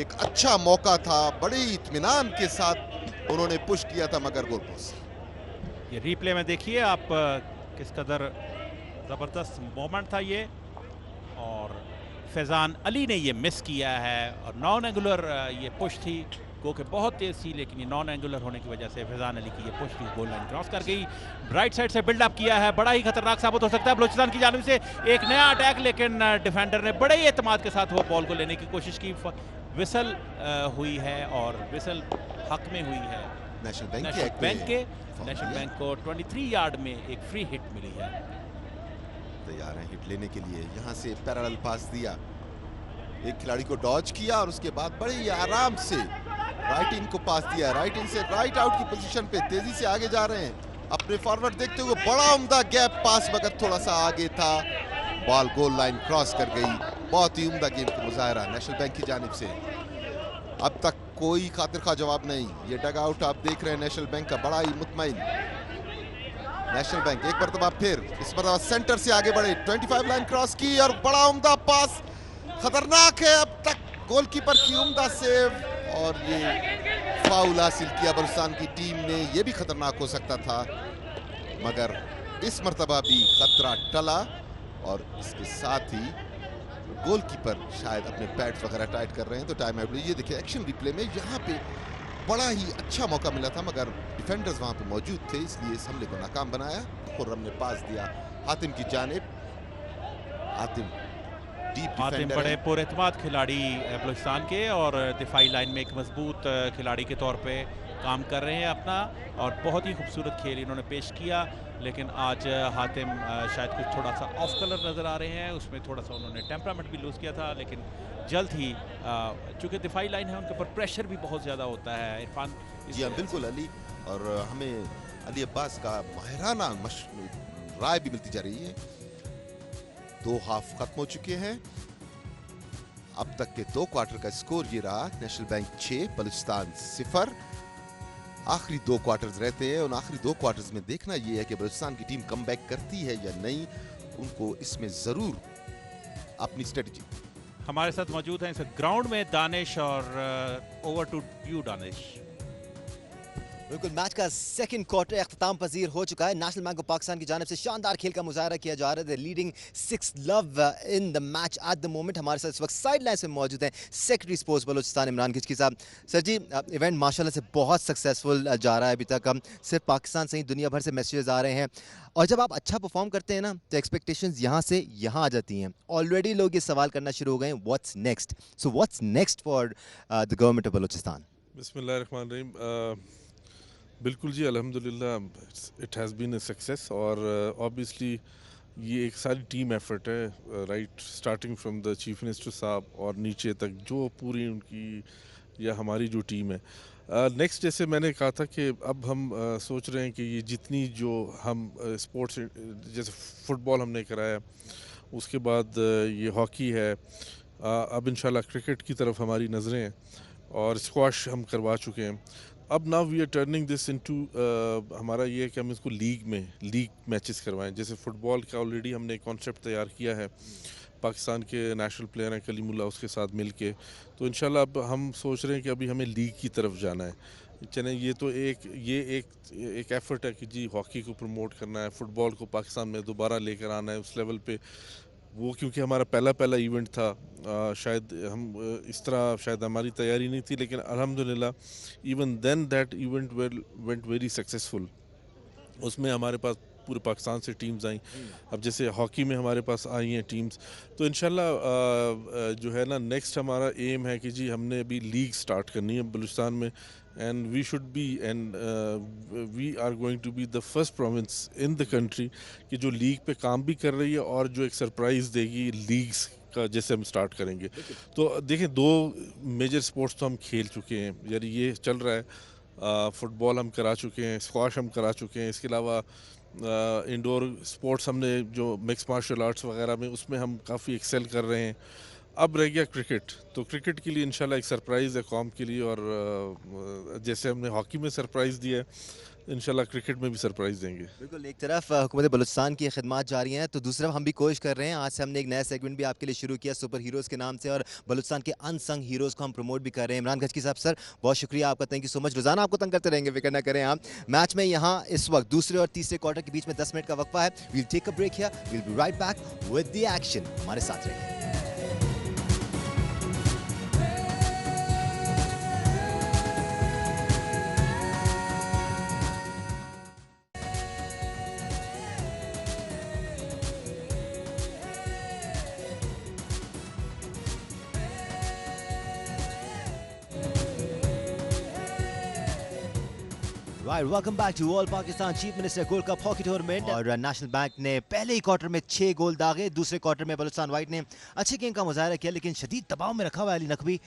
S3: एक अच्छा मौका था, बड़े इत्मीनान के साथ उन्होंने पुश किया था मगर गोल पोस्ट।
S4: ये रिप्ले में देखिए आप किस कदर जबरदस्त मोमेंट था ये और फैजान अली ने ये मिस किया है और नॉन एंगुलर ये पुश थी, गो के बहुत तेज थी लेकिन ये नॉन एंगुलर होने की वजह से फैजान अली की ये पुश थी, गोल लाइन क्रॉस कर गई। राइट साइड से बिल्डअप किया है, बड़ा ही खतरनाक साबित हो सकता है बलूचिस्तान की जानिब से एक नया अटैक, लेकिन डिफेंडर ने बड़े ही एतमाद के साथ वो बॉल को लेने की कोशिश की। विसल हुई है और विसल हक में हुई है नेशनल बैंक को 23 यार्ड में एक फ्री हिट मिली है।
S3: तैयार हैं हिट लेने के लिए, यहाँ से पैरेलल पास दिया, एक खिलाड़ी को डॉज किया और उसके बाद बड़े ही आराम से राइट इन को पास दिया। राइट इन से राइट आउट की पोजीशन पे तेजी से आगे जा रहे हैं अपने फॉरवर्ड देखते हुए, बड़ा उम्दा गैप पास मगर थोड़ा सा आगे था, बॉल गोल लाइन क्रॉस कर गई। बहुत ही उम्दा गेम का मुजाहरा नेशनल बैंक की जानिब से। अब तक कोई खातिर खा जवाब नहीं। ये डग आउट आप देख रहे हैं नेशनल बैंक का, बड़ा ही मुतमईन नेशनल बैंक। एक मरतबा फिर इस मरतबा सेंटर से आगे बढ़े, 25 लाइन क्रॉस की और बड़ा उम्दा पास, खतरनाक है अब तक गोलकीपर की उम्दा सेव और ये फाउल हासिल किया बलूचिस्तान की टीम ने। ये भी खतरनाक हो सकता था मगर इस मरतबा भी खतरा टला और इसके साथ ही गोलकीपर शायद अपने पैड्स वगैरह टाइट कर रहे हैं तो टाइम आउट। ये देखिए एक्शन रिप्ले में, यहाँ पे बड़ा ही अच्छा मौका मिला था मगर डिफेंडर्स वहां पे मौजूद थे इसलिए इस हमले को नाकाम बनाया। खुर्रम ने पास दिया हातिम की जानिब, हातिम
S4: बड़े पुरएतमाद खिलाड़ी बलूचिस्तान के और दिफाई लाइन में एक मजबूत खिलाड़ी के तौर पे काम कर रहे हैं अपना और बहुत ही खूबसूरत खेल इन्होंने पेश किया। लेकिन आज हातिम शायद कुछ थोड़ा सा ऑफ कलर नज़र आ रहे हैं, उसमें थोड़ा सा उन्होंने टेम्परामेंट भी लूज़ किया था लेकिन जल्द ही चूँकि दिफाई लाइन है उनके ऊपर प्रेशर भी बहुत ज़्यादा होता है। इरफान
S3: जी हाँ बिल्कुल अली, और हमें अली अब्बास का माहिराना राय भी मिलती जा रही है। 2 हाफ खत्म हो चुके हैं, अब तक के 2 क्वार्टर का स्कोर ये रहा, नेशनल बैंक 6 बलूचिस्तान 0। आखिरी 2 क्वार्टर्स रहते हैं, उन आखिरी 2 क्वार्टर्स में देखना ये है कि बलूचिस्तान की टीम कमबैक करती है या नहीं। उनको इसमें जरूर अपनी स्ट्रेटजी
S4: हमारे साथ मौजूद हैं इस ग्राउंड में दानिश, और ओवर टू यू दानिश।
S1: बिल्कुल, मैच का सेकंड क्वार्टर अख्ताम पजीर हो चुका है। नेशनल बैंक ऑफ पाकिस्तान की जानिब से शानदार खेल का मुजाहरा किया जा रहा है। Leading 6 love in the match at the moment. हमारे साथ इस वक्त साइड लाइन से मौजूद हैं सेक्रेटरी स्पोर्ट्स बलूचिस्तान इमरान खिचकी साहब। सर जी, इवेंट माशाल्लाह से बहुत सक्सेसफुल जा रहा है अभी तक। सिर्फ पाकिस्तान से ही दुनिया भर से मैसेजेस आ रहे हैं, और जब आप अच्छा परफॉर्म करते हैं ना तो एक्सपेक्टेशंस यहाँ से यहाँ आ जाती हैं। ऑलरेडी लोग ये सवाल करना शुरू हो गए हैं, what's next? So what's next for the government of Balochistan?
S5: बिस्मिल्लाहिर्रहमानिर्रहीम। बिल्कुल जी, अल्हम्दुलिल्लाह it has been a success, और ऑब्वियसली ये एक सारी टीम एफर्ट है, right, starting from the chief minister साहब और नीचे तक जो पूरी उनकी या हमारी जो टीम है। नेक्स्ट, जैसे मैंने कहा था कि अब हम सोच रहे हैं कि ये जितनी जो हम स्पोर्ट्स, जैसे फुटबॉल हमने कराया, उसके बाद ये हॉकी है, अब इंशाल्लाह क्रिकेट की तरफ हमारी नज़रें हैं, और स्क्वाश हम करवा चुके हैं। अब now we are turning this into, हमारा ये है कि हम इसको लीग मैचेस करवाएं। जैसे फ़ुटबॉल का ऑलरेडी हमने एक कॉन्सेप्ट तैयार किया है, पाकिस्तान के नेशनल प्लेयर हैं कलीमुल्लाह, उसके साथ मिल के, तो इंशाल्लाह अब हम सोच रहे हैं कि अभी हमें लीग की तरफ जाना है। चलें, ये तो एक एफ़र्ट है कि जी हॉकी को प्रमोट करना है, फ़ुटबॉल को पाकिस्तान में दोबारा लेकर आना है उस लेवल पे। वो क्योंकि हमारा पहला इवेंट था, शायद हम इस तरह शायद हमारी तैयारी नहीं थी, लेकिन अल्हम्दुलिल्लाह even then that event went very successful. उसमें हमारे पास पूरे पाकिस्तान से टीम्स आई। अब जैसे हॉकी में हमारे पास आई हैं टीम्स, तो इंशाल्लाह जो है ना, नेक्स्ट हमारा एम है कि जी हमने अभी लीग स्टार्ट करनी है बलूचिस्तान में, and we should be and we are going to be the first province in the country कि जो लीग पे काम भी कर रही है और जो एक सरप्राइज़ देगी लीग्स का, जैसे हम स्टार्ट करेंगे। तो देखें, 2 मेजर स्पोर्ट्स तो हम खेल चुके हैं, यानी ये चल रहा है, फ़ुटबॉल हम करा चुके हैं, स्क्वाश हम करा चुके हैं, इसके अलावा इंडोर स्पोर्ट्स हमने जो मिक्स मार्शल आर्ट्स वगैरह में, उसमें हम काफ़ी एक्सेल कर रहे हैं। अब रह गया क्रिकेट, तो क्रिकेट के लिए इंशाल्लाह एक सरप्राइज़ है कौम के लिए, और जैसे हमने हॉकी में सरप्राइज़ दिया है, इंशाल्लाह क्रिकेट में भी सरप्राइज़ देंगे।
S1: बिल्कुल, एक तरफ हुकूमत बलूचिस्तान की खिदमत जारी हैं, तो दूसरी तरफ हम भी कोशिश कर रहे हैं। आज से हमने एक नया सेगमेंट भी आपके लिए शुरू किया सुपर हीरोज़ के नाम से, और बलूचिस्तान के अनसंग हीरोज़ को हम प्रमोट भी कर रहे हैं। इमरान खिचकी साहब, सर बहुत शुक्रिया आपका, थैंक यू सो मच। रोज़ाना आपको तंग करते रहेंगे, फिक्र ना करें आप। मैच में यहाँ इस वक्त दूसरे और तीसरे क्वार्टर के बीच में 10 मिनट का वक्फा है। We'll take a break here, we'll be right back with the action. हमारे साथ रहिए। Right, welcome back to All Pakistan Chief Minister Gold Cup Hockey Tournament। और नेशनल बैंक ने पहले ही क्वार्टर में 6 गोल दागे। दूसरे क्वार्टर में बलूचिस्तान वाइट ने अच्छे गेम का मुजाहरा किया, लेकिन शदीद दबाव में रखा हुआ अली नकवी।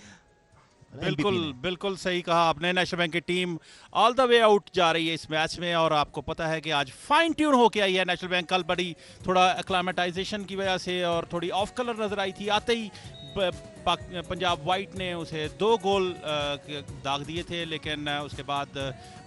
S4: बिल्कुल सही कहा आपने। नेशनल बैंक की team all the way out जा रही है इस मैच में, और आपको पता है कि आज फाइन ट्यून होके आई है नेशनल बैंक। कल बड़ी थोड़ा एक्लामेटाइजेशन की वजह से और थोड़ी ऑफ कलर नजर आई थी, आते ही पंजाब वाइट ने उसे 2 गोल दाग दिए थे, लेकिन उसके बाद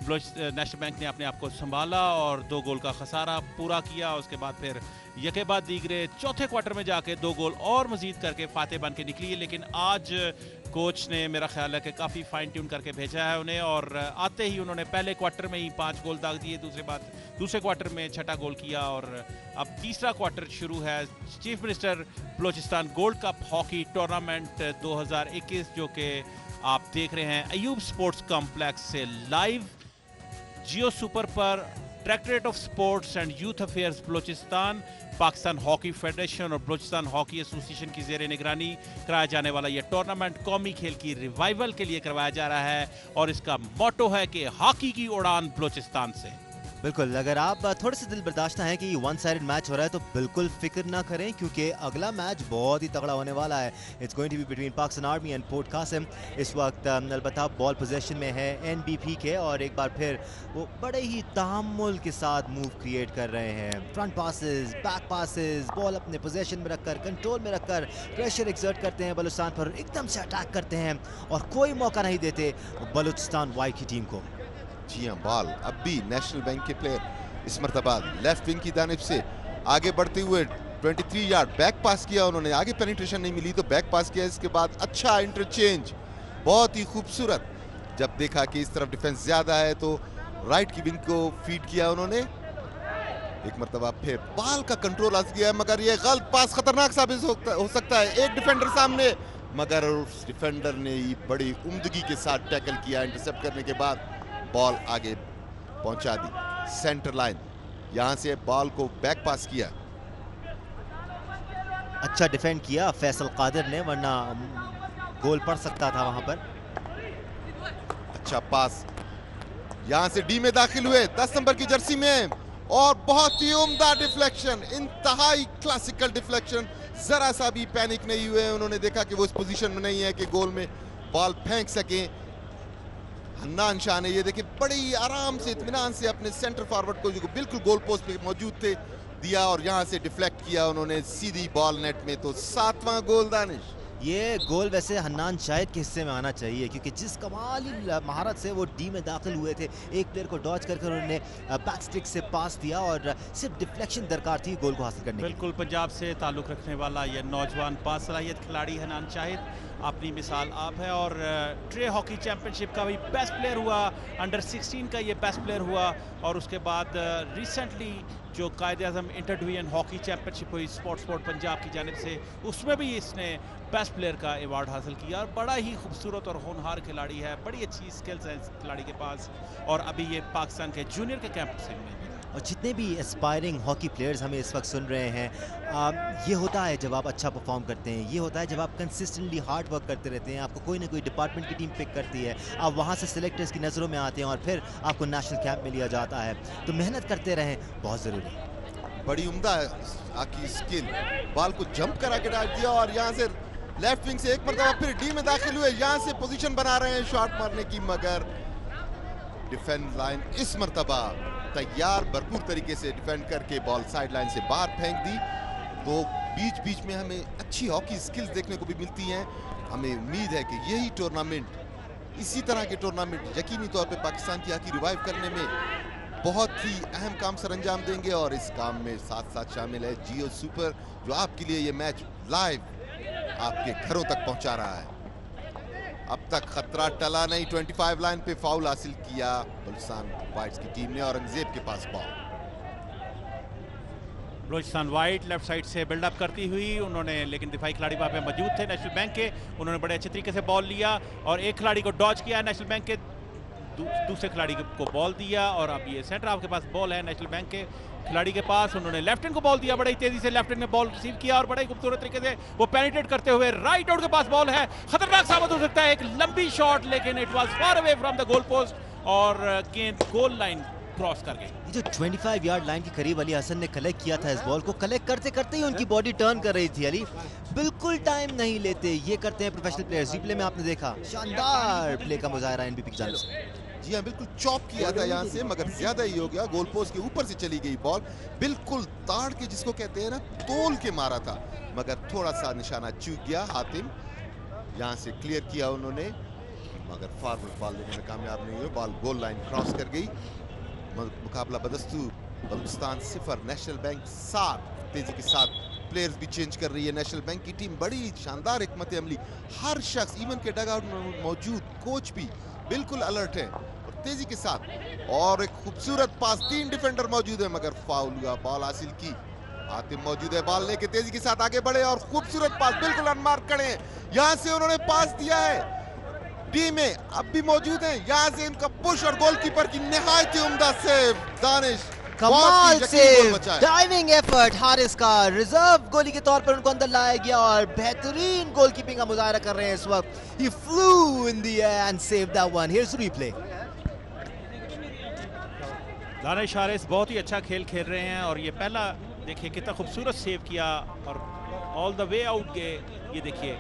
S4: नेशनल बैंक ने अपने आप को संभाला और 2 गोल का खसारा पूरा किया। उसके बाद फिर यके बाद दीगरे चौथे क्वार्टर में जाके 2 गोल और मजीद करके फातेह बन के निकली है। लेकिन आज कोच ने मेरा ख्याल है कि काफ़ी फाइन ट्यून करके भेजा है उन्हें, और आते ही उन्होंने पहले क्वार्टर में ही 5 गोल दाग दिए, दूसरे क्वार्टर में 6ठा गोल किया, और अब तीसरा क्वार्टर शुरू है। Chief minister Balochistan gold cup hockey tournament 2021 जो कि आप देख रहे हैं अयूब स्पोर्ट्स कॉम्प्लेक्स से लाइव जियो सुपर पर। Directorate of sports and youth affairs Balochistan, Pakistan hockey federation और बलूचिस्तान हॉकी एसोसिएशन की जेर निगरानी कराया जाने वाला यह टूर्नामेंट कौमी खेल की रिवाइवल के लिए करवाया जा रहा है, और इसका मोटो है कि हॉकी की उड़ान बलूचिस्तान से।
S1: बिल्कुल, अगर आप थोड़े से दिल बर्दाश्त हैं कि वन साइडेड मैच हो रहा है तो बिल्कुल फिक्र ना करें, क्योंकि अगला मैच बहुत ही तगड़ा होने वाला है। It's going to be between Pakistan army and port Qasim. इस वक्त अलबत्ता बॉल पोजीशन में है एनबीपी के, और एक बार फिर वो बड़े ही तहम्मुल के साथ मूव क्रिएट कर रहे हैं। Front passes, back passes, ball अपने पोजीशन में रखकर, कंट्रोल में रखकर प्रेशर एक्सर्ट करते हैं बलूचिस्तान पर, एकदम से अटैक करते हैं और कोई मौका नहीं देते बलूचिस्तान वाइट की टीम को।
S3: जी हाँ, बॉल अब भी नेशनल बैंक के प्लेयर इस मरतबा लेफ्ट विंग की जानिब से आगे बढ़ते हुए 23 यार्ड बैक पास किया उन्होंने, आगे पेनिट्रेशन नहीं मिली तो बैक पास किया, इसके बाद अच्छा इंटरचेंज, बहुत ही खूबसूरत। जब देखा कि इस तरफ डिफेंस ज्यादा है तो राइट की विंग को फीड किया उन्होंने। एक मरतबा फिर बॉल का कंट्रोल आ गया, मगर ये गलत पास खतरनाक साबित हो सकता है। एक डिफेंडर सामने, मगर उस डिफेंडर ने ही बड़ी उम्दगी के साथ टैकल किया। इंटरसेप्ट करने के बाद बॉल आगे पहुंचा दी सेंटर लाइन, यहां से बॉल को बैक पास किया।
S1: अच्छा डिफेंड किया फैसल कादिर ने, वरना गोल पड़ सकता था वहां पर।
S3: अच्छा पास, यहां से डी में दाखिल हुए 10 नंबर की जर्सी में, और बहुत ही उम्दा डिफ्लेक्शन, इंतहाई क्लासिकल डिफ्लेक्शन। जरा सा भी पैनिक नहीं हुए, उन्होंने देखा कि वो इस पोजीशन में नहीं है कि गोल में बॉल फेंक सके। हन्नान शाह ने ये देखिए बड़ी आराम से इत्मीनान से अपने सेंटर फॉरवर्ड को जो बिल्कुल गोल पोस्ट पे मौजूद थे दिया, और यहां से डिफ्लेक्ट किया उन्होंने सीधी बॉल नेट में। तो 7वां गोल दानिश।
S1: ये गोल वैसे हन्नान शाहिद के हिस्से में आना चाहिए, क्योंकि जिस कमाली महारत से वो डी में दाखिल हुए थे, एक प्लेयर को डॉज करके उन्होंने बैक स्टिक से पास दिया, और सिर्फ डिफ्लेक्शन दरकार थी गोल को हासिल करने की।
S4: बिल्कुल पंजाब से ताल्लुक रखने वाला ये नौजवान बासलाहियत खिलाड़ी हन्नान शाहिद अपनी मिसाल आप है, और ट्रे हॉकी चैंपियनशिप का भी बेस्ट प्लेयर हुआ, अंडर 16 का ये बेस्ट प्लेयर हुआ, और उसके बाद रिसेंटली जो Quaid-e-Azam inter division hockey championship हुई स्पोर्ट पंजाब की जानिब से, उसमें भी इसने बेस्ट प्लेयर का अवार्ड हासिल किया। और बड़ा ही खूबसूरत और होनहार खिलाड़ी है, बड़ी अच्छी स्किल्स हैं इस खिलाड़ी के पास, और अभी ये पाकिस्तान के जूनियर के कैंप से में।
S1: और जितने भी एस्पायरिंग हॉकी प्लेयर्स हमें इस वक्त सुन रहे हैं, ये होता है जब आप अच्छा परफॉर्म करते हैं, ये होता है जब आप कंसिस्टेंटली हार्ड वर्क करते रहते हैं, आपको कोई ना कोई डिपार्टमेंट की टीम पिक करती है, आप वहाँ से सिलेक्टर्स की नज़रों में आते हैं, और फिर आपको नेशनल कैंप में लिया जाता है। तो मेहनत करते रहें, बहुत ज़रूरी है।
S3: बड़ी उम्दा आपकी स्किल, बॉल को जंप करा के डाल दिया, और यहाँ से लेफ्ट विंग से एक मरतबा फिर डी में दाखिल हुए, यहाँ से पोजीशन बना रहे हैं शॉट मारने की, मगर डिफेंस लाइन इस मरतबा तैयार भरपूर तरीके से डिफेंड करके बॉल साइड लाइन से बाहर फेंक दी। तो बीच बीच में हमें अच्छी हॉकी स्किल्स देखने को भी मिलती हैं। हमें उम्मीद है कि यही टूर्नामेंट, इसी तरह के टूर्नामेंट यकीनी तौर पे पाकिस्तान की हॉकी रिवाइव करने में बहुत ही अहम काम सर अंजाम देंगे, और इस काम में साथ साथ शामिल है जियो सुपर, जो आपके लिए ये मैच लाइव आपके घरों तक पहुंचा रहा है। अब तक खतरा टला नहीं, 25 लाइन पे फाउल हासिल किया बलूचिस्तान वाइट्स की टीम ने, औरंगजेब के पास ball.
S4: Balochistan white left side से बिल्डअप करती हुई, उन्होंने लेकिन दिफाई खिलाड़ी वहाँ पे मौजूद थे नेशनल बैंक के, उन्होंने बड़े अच्छे तरीके से बॉल लिया, और एक खिलाड़ी को डॉज किया नेशनल बैंक के, दूसरे खिलाड़ी को बॉल दिया, और अब ये सेंटर हाफ के पास बॉल है नेशनल बैंक के खिलाड़ी के पास। उन्होंने लेफ्ट हैंड को बॉल दिया, बड़ी तेजी से लेफ्ट हैंड ने बॉल रिसीव किया, और बड़े खूबसूरत तरीके से वो पेनिट्रेट करते हुए राइट आउट के पास बॉल है, खतरनाक साबित हो सकता है, एक लंबी शॉट, लेकिन it was far away from the goal post, और गेंद गोल लाइन क्रॉस कर गई।
S1: ये जो 25 यार्ड लाइन के करीब अली हसन ने कलेक्ट किया था इस बॉल को, कलेक्ट करते करते ही उनकी बॉडी टर्न कर रही थी। अली बिल्कुल टाइम नहीं लेते, ये करते हैं प्रोफेशनल प्लेयर्स। रिप्ले में आपने देखा शानदार प्ले का मुजाहरा एनबीपी की जानिब से।
S3: जी हाँ, बिल्कुल चॉप किया था यहाँ से, मगर ज्यादा ही हो गया, गोल पोस्ट के ऊपर से चली गई बॉल, बिल्कुल ताड़ के जिसको कहते हैं ना, तोल के मारा था, मगर थोड़ा सा निशाना चूक गया। हातिम यहाँ से क्लियर किया उन्होंने, मगर फॉरवर्ड बॉल लेने में कामयाब नहीं हुए, बॉल गोल लाइन क्रॉस कर गई। मुकाबला बदस्तूर, बलूचिस्तान 0, नेशनल बैंक 7। तेजी के साथ प्लेयर्स भी चेंज कर रही है नेशनल बैंक की टीम, बड़ी शानदार हिकमत अमली, हर शख्स इवन के डगआउट में मौजूद कोच भी बिल्कुल अलर्ट है, और तेजी के साथ, और एक खूबसूरत पास, 3 डिफेंडर मौजूद है, मगर फाउल हुआ, बॉल हासिल की। हातिम मौजूद है, बॉल लेके तेजी के साथ आगे बढ़े, और खूबसूरत पास, बिल्कुल अनमार्क खड़े हैं, यहां से उन्होंने पास दिया है, डी में अब भी मौजूद है, यहां से इनका पुश, और गोलकीपर की निहायत ही उम्दा सेव दानिश,
S1: कमाल से डाइविंग एफर्ट हारिस का, रिजर्व गोली के तौर पर उनको अंदर लाया गया, और बेहतरीन गोलकीपिंग का मुजाहरा कर रहे हैं इस वक्त। He flew in the air and saved that one. Here's the replay.
S4: Danish Haris बहुत ही अच्छा खेल खेल रहे हैं, और ये पहला देखिए कितना खूबसूरत सेव किया, और ऑल द वे आउट गए। ये देखिए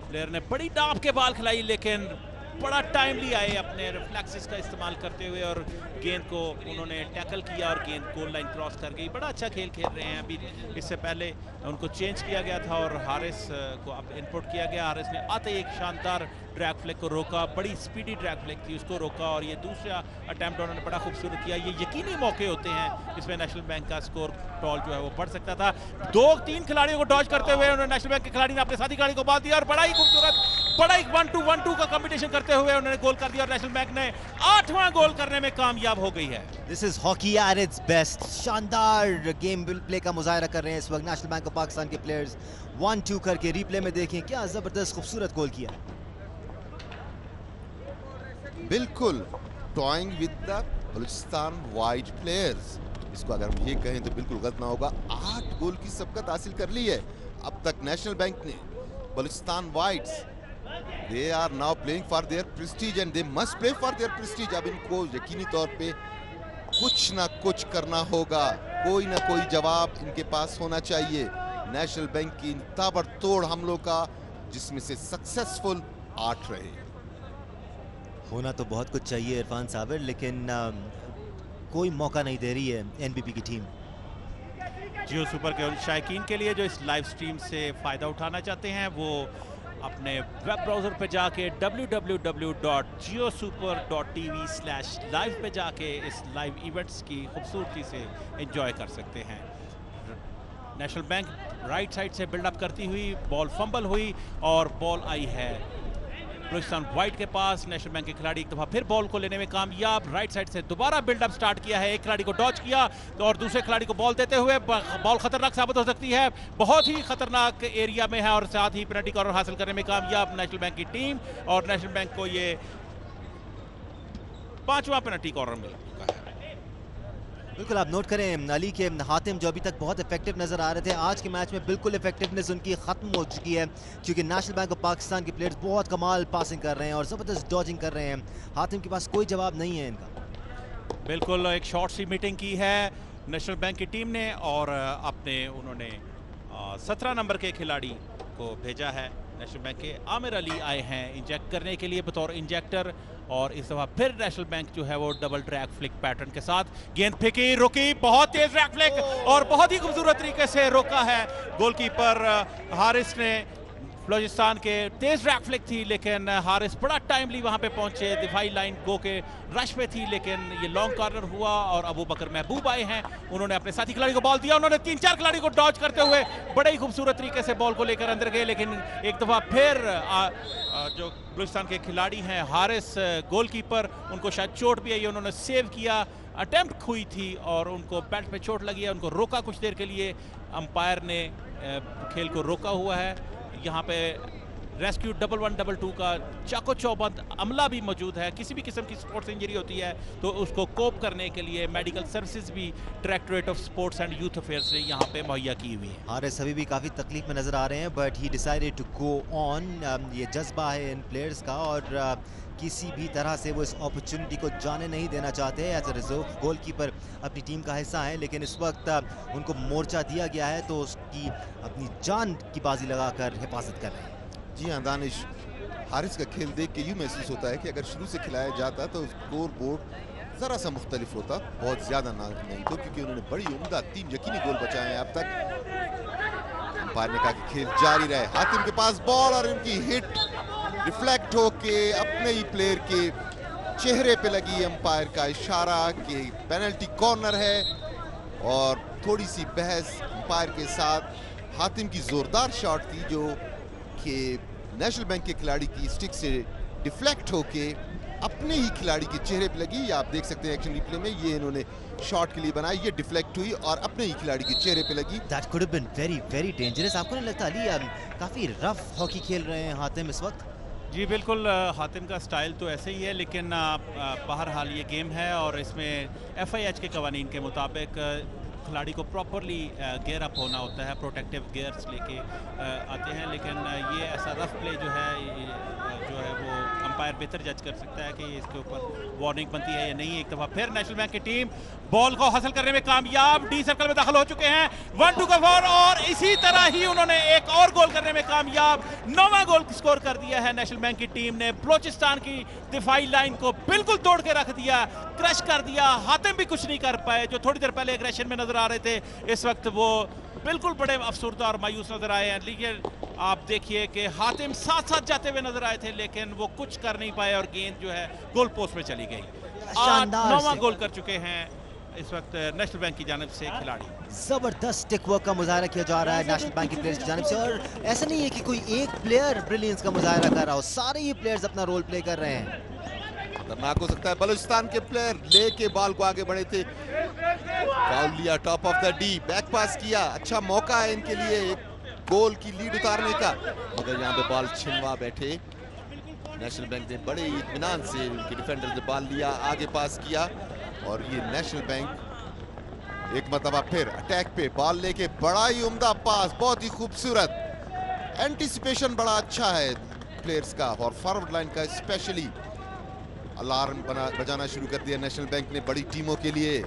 S4: प्लेयर ने बड़ी डाप के बाल खिलाई, लेकिन बड़ा टाइमली आए अपने रिफ्लेक्सेस का इस्तेमाल करते हुए और गेंद को उन्होंने टैकल किया और गेंद गोल लाइन क्रॉस कर गई। बड़ा अच्छा खेल खेल रहे हैं। अभी इससे पहले उनको चेंज किया गया था और हारिस को अब इनपुट किया गया। हारिस ने आते ही एक शानदार ड्रैग फ्लिक को रोका, बड़ी स्पीडी ड्रैग फ्लिक थी, उसको रोका और ये दूसरा अटैम्प्ट उन्होंने बड़ा खूबसूरत किया। ये यकीनी मौके होते हैं इसमें नेशनल बैंक का स्कोर टॉल जो है वो बढ़ सकता था। 2-3 खिलाड़ियों को डॉज करते हुए उन्होंने नेशनल बैंक के खिलाड़ी ने अपने साथी खिलाड़ी को बाल दिया और बड़ा ही खूबसूरत, बड़ा ही 1-2 का कंपटीशन करते हुए उन्होंने गोल कर दिया और नेशनल बैंक ने 8वां गोल करने में कामयाब हो गई है।
S1: This is hockey at its best. शानदार गेम प्ले का मुजाहरा कर रहे हैं इस वक्त नेशनल बैंक ऑफ पाकिस्तान के प्लेयर्स। 1-2 करके रिप्ले में देखें क्या जबरदस्त खूबसूरत गोल किया।
S3: बिल्कुल toing with the Balochistan white players, इसको अगर हम ये कहें तो बिल्कुल गलत ना होगा। 8 गोल की सबकत हासिल कर ली है अब तक नेशनल बैंक ने। Balochistan whites, they are now playing for their prestige and they must play for their prestige. अब इनको यकीनी तौर पे कुछ ना कुछ करना होगा, कोई ना कोई जवाब इनके पास होना चाहिए नेशनल बैंक की ताबड़तोड़ हमलों का, जिसमें से सक्सेसफुल 8 रहे।
S1: होना तो बहुत कुछ चाहिए इरफान साबिर, लेकिन कोई मौका नहीं दे रही है एनबीपी की टीम।
S4: जियो सुपर के उन शायकीन के लिए जो इस लाइव स्ट्रीम से फ़ायदा उठाना चाहते हैं वो अपने वेब ब्राउज़र पे जाके www.jiosuper.tv/live पे जाके इस लाइव इवेंट्स की खूबसूरती से एंजॉय कर सकते हैं। नेशनल बैंक राइट साइड से बिल्डअप करती हुई बॉल फंबल हुई और बॉल आई है बलूचिस्तान वाइट के पास। नेशनल बैंक के खिलाड़ी एक दफा फिर बॉल को लेने में कामयाब। राइट साइड से दोबारा बिल्डअप स्टार्ट किया है, एक खिलाड़ी को डॉच किया तो और दूसरे खिलाड़ी को बॉल देते हुए बॉल खतरनाक साबित हो सकती है, बहुत ही खतरनाक एरिया में है और साथ ही पेनल्टी कॉर्नर हासिल करने में कामयाब नेशनल बैंक की टीम। और नेशनल बैंक को ये 5वां पेनल्टी कॉर्नर मिल चुका है।
S1: बिल्कुल आप नोट करें अली के हातिम जो अभी तक बहुत इफेक्टिव नजर आ रहे थे, आज के मैच में बिल्कुल इफेक्टिवनेस उनकी खत्म हो चुकी है क्योंकि नेशनल बैंक ऑफ पाकिस्तान के प्लेयर्स बहुत कमाल पासिंग कर रहे हैं और जबरदस्त डॉजिंग कर रहे हैं। हातिम के पास कोई जवाब नहीं है इनका।
S4: बिल्कुल एक शॉर्ट सी मीटिंग की है नेशनल बैंक की टीम ने और उन्होंने 17 नंबर के खिलाड़ी को भेजा है। नेशनल बैंक के आमिर अली आए हैं इंजेक्ट करने के लिए बतौर इंजेक्टर और इस दफा फिर नेशनल बैंक जो है वो डबल ड्रैग फ्लिक पैटर्न के साथ गेंद फेंकी, रुकी, बहुत तेज ड्रैग फ्लिक और बहुत ही खूबसूरत तरीके से रोका है गोलकीपर हारिस ने। बलूचिस्तान के तेज ड्रैग फ्लिक थी लेकिन हारिस बड़ा टाइमली वहां पे पहुंचे, दिफाई लाइन गो के रश पे थी लेकिन ये लॉन्ग कॉर्नर हुआ और अबू बकर महबूब आए हैं, उन्होंने अपने साथी खिलाड़ी को बॉल दिया, उन्होंने 3-4 खिलाड़ी को डॉज करते हुए बड़े ही खूबसूरत तरीके से बॉल को लेकर अंदर गए। लेकिन एक दफा फिर जो बलूचिस्तान के खिलाड़ी हैं हारिस गोलकीपर, उनको शायद चोट भी आई, उन्होंने सेव किया, अटेम्प्ट हुई थी और उनको बैट पे चोट लगी है, उनको रोका कुछ देर के लिए, अंपायर ने खेल को रोका हुआ है। यहाँ पे रेस्क्यू 11-12 का चाको चौबंद अमला भी मौजूद है। किसी भी किस्म की स्पोर्ट्स इंजरी होती है तो उसको कोप करने के लिए मेडिकल सर्विसेज भी directorate of sports and youth affairs ने यहाँ पे मुहैया की हुई है।
S1: हारिस अभी भी काफ़ी तकलीफ में नज़र आ रहे हैं but he decided to go on. ये जज्बा है इन प्लेयर्स का और किसी भी तरह से वो इस अपॉर्चुनिटी को जाने नहीं देना चाहते। एज अ रिजर्व गोलकीपर अपनी टीम का हिस्सा है लेकिन इस वक्त उनको मोर्चा दिया गया है तो उसकी अपनी जान की बाजी लगाकर हिफाजत कर रहे हैं।
S3: जी हाँ दानिश, हारिस का खेल देख के यूँ महसूस होता है कि अगर शुरू से खिलाया जाता तो स्कोर बोर्ड ज़रा सा मुख्तलिफ होता, बहुत ज़्यादा ना नहीं तो, क्योंकि उन्होंने बड़ी उम्दा 3 यकीनी गोल बचाए हैं अब तक। अंपायर ने कहा कि खेल जारी रहे। हातिम के पास बॉल और उनकी हिट रिफ्लेक्ट होके अपने ही प्लेयर के चेहरे पे लगी। अंपायर का इशारा कि पेनल्टी कॉर्नर है और थोड़ी सी बहस अंपायर के साथ। हातिम की जोरदार शॉट थी जो कि नेशनल बैंक के खिलाड़ी की स्टिक से डिफ्लेक्ट होके अपने ही खिलाड़ी के चेहरे पे लगी। ये आप देख सकते हैं एक्शन रिप्ले में, ये इन्होंने शॉट के लिए बनाई, ये डिफ्लेक्ट हुई और अपने ही खिलाड़ी के चेहरे पे लगी।
S1: That could have been very very dangerous। आपको नहीं लगता अली काफी रफ हॉकी खेल रहे हैं हातिम इस वक्त?
S4: जी बिल्कुल, हातिम का स्टाइल तो ऐसे ही है लेकिन बहरहाल ये गेम है और इसमें FIH के कवानीन के मुताबिक खिलाड़ी को प्रॉपरली गेयर अप होना होता है, प्रोटेक्टिव गेयर्स लेके आते हैं। लेकिन ये ऐसा रफ प्ले जो है वो अंपायर बेहतर जज कर सकता है कि इसके ऊपर वार्निंग बनती है या नहीं। एक दफा फिर नेशनल बैंक की टीम बॉल को हासिल करने में कामयाब, डी सर्कल में दाखिल हो चुके हैं, 1-2 का फॉर, और इसी तरह ही उन्होंने एक और गोल करने में कामयाब, 9वां गोल स्कोर कर दिया है नेशनल बैंक की टीम ने। बलोचिस्तान की दिफाई लाइन को बिल्कुल तोड़ के रख दिया, क्रश कर दिया। हातिम भी कुछ नहीं कर पाए, जो थोड़ी देर पहले एग्रेशन में नजर आ रहे थे, इस वक्त वो बिल्कुल बड़े अफसरदा और मायूस नजर आए हैं। लेकिन आप देखिए कि हातिम साथ साथ जाते हुए नजर आए थे, लेकिन वो कुछ कर नहीं पाए और गेंद जो है गोल पोस्ट में चली गई। 9वां गोल कर चुके हैं इस वक्त नेशनल बैंक की जानिब से खिलाड़ी।
S1: जबरदस्त टिक वर्क का मुजाहरा किया जा रहा है नेशनल बैंक के प्लेयर्स की जानिब से, और ऐसा नहीं है कि कोई एक प्लेयर ब्रिलियंस का मुजाहरा कर रहा हो, सारे ही प्लेयर्स अपना रोल प्ले कर रहे हैं।
S3: खतरनाक हो सकता है। बलूचिस्तान के प्लेयर लेके बॉल को आगे बढ़े थे, फाउल लिया, top of the D, back पास किया, अच्छा मौका है इनके लिए एक गोल की लीड उतारने का, मगर यहाँ पे बॉल छिनवा बैठे नेशनल बैंक ने। बड़े इत्मीनान से उनके डिफेंडर ने बॉल लिया, आगे पास किया, और ये नेशनल बैंक एक मरतबा फिर अटैक पे बॉल लेके, बड़ा ही उम्दा पास, बहुत ही खूबसूरत एंटिसिपेशन बड़ा अच्छा है प्लेयर्स का, और फॉरवर्ड लाइन का स्पेशली अलार्म बजाना शुरू कर दिया नेशनल बैंक ने बड़ी टीमों के लिए।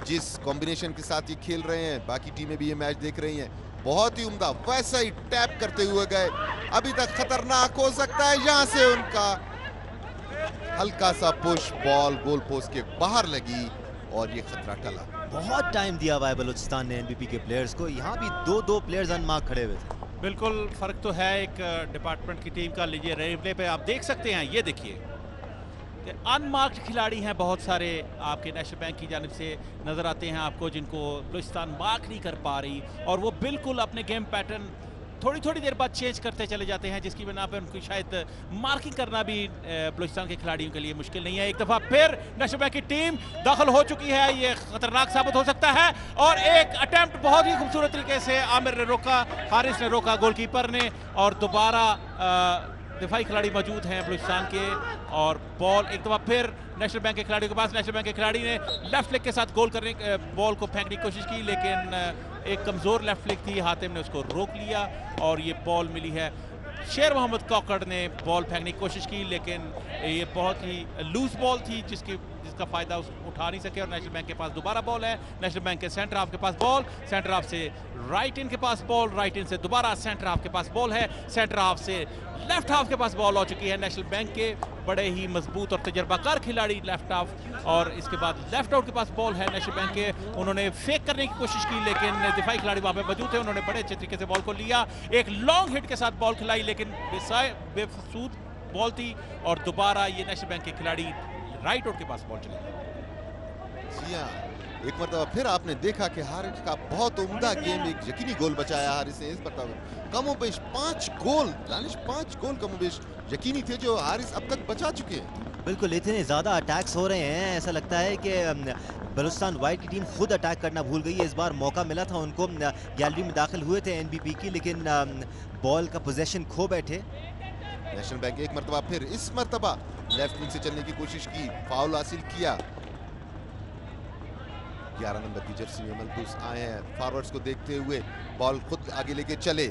S3: जिस कॉम्बिनेशन के साथ ये खेल रहे हैं, बाकी टीमें भी ये मैच देख रही हैं, बहुत ही उम्दा, वैसा ही टैप करते हुए गए। अभी तक खतरनाक हो सकता है, यहां से उनका हल्का सा पुश, बॉल गोल पोस्ट के बाहर लगी और ये खतरा टला।
S1: बहुत टाइम दिया हुआ है बलूचिस्तान ने एनबीपी के प्लेयर्स को, यहाँ भी दो प्लेयर्स अनमार्क खड़े हुए थे।
S4: बिल्कुल फर्क तो है एक डिपार्टमेंट की टीम का। लीजिए रिप्ले पे आप देख सकते हैं, ये देखिए अनमार्क्ड खिलाड़ी हैं बहुत सारे आपके नेशनल बैंक की जानिब से नज़र आते हैं आपको, जिनको बलूचिस्तान मार्क नहीं कर पा रही, और वो बिल्कुल अपने गेम पैटर्न थोड़ी देर बाद चेंज करते चले जाते हैं, जिसकी बिना पर उनको शायद मार्किंग करना भी बलूचिस्तान के खिलाड़ियों के लिए मुश्किल नहीं है। एक दफ़ा फिर नेशनल बैंक की टीम दाखिल हो चुकी है, ये खतरनाक साबित हो सकता है, और एक अटेम्प्ट बहुत ही खूबसूरत तरीके से आमिर ने रोका, हारिस ने रोका गोलकीपर ने, और दोबारा दिफाई खिलाड़ी मौजूद हैं बलूचिस्तान के, और बॉल एक दफ़ा फिर नेशनल बैंक के खिलाड़ियों के पास। नेशनल बैंक के खिलाड़ी ने लेफ्ट लेग के साथ गोल करने बॉल को फेंकने की कोशिश की, लेकिन एक कमज़ोर लेफ्ट लेग थी, हातिम ने उसको रोक लिया, और ये बॉल मिली है। शेर मोहम्मद कौकड़ ने बॉल फेंकने की कोशिश की, लेकिन ये बहुत ही लूज बॉल थी, जिसका फ़ायदा उठा नहीं सके, और नेशनल बैंक के पास दोबारा बॉल है। नेशनल बैंक के सेंटर हाफ के पास बॉल, सेंटर हाफ से राइट इन के पास बॉल, राइट इन से दोबारा सेंटर हाफ के पास बॉल है, सेंटर हाफ से लेफ्ट हाफ के पास बॉल हो चुकी है नेशनल बैंक के बड़े ही मजबूत और तजर्बाकार खिलाड़ी लेफ्ट हाफ, और इसके बाद लेफ्ट आउट के पास बॉल है नेशनल बैंक के। उन्होंने फेक करने की कोशिश की, लेकिन दिफाई खिलाड़ी वहां पे मौजूद थे, उन्होंने बड़े अच्छे तरीके से बॉल को लिया, एक लॉन्ग हिट के साथ बॉल खिलाई, लेकिन बेफसूद बॉल थी, और दोबारा ये नेशनल बैंक के खिलाड़ी राइट आउट के पास बॉल चले।
S3: एक मरतबा फिर आपने देखा कि हारिस का बहुत उम्दा गेम, एक यकीनी गोल बचाया हारिस ने इस मरतबा। कमोबेश 5 गोल, दानिश 5 गोल कमोबेश यकीनी थे जो हारिस अब तक बचा चुके हैं।
S1: बिल्कुल, इतने ज़्यादा अटैक्स हो रहे हैं, ऐसा लगता है कि बलूचिस्तान वाइट की टीम खुद अटैक करना भूल गई है। इस बार मौका मिला था उनको, गैलरी में दाखिल हुए थे एनबीपी की, लेकिन बॉल का पोजेशन खो बैठे।
S3: नेशनल बैंक एक मरतबा फिर इस मरतबा लेफ्ट विंग से चलने की कोशिश की, फाउल हासिल किया। 11 नंबर की जर्सी में मलबूस आए हैं, फॉरवर्ड्स को देखते हुए बॉल खुद आगे लेके चले।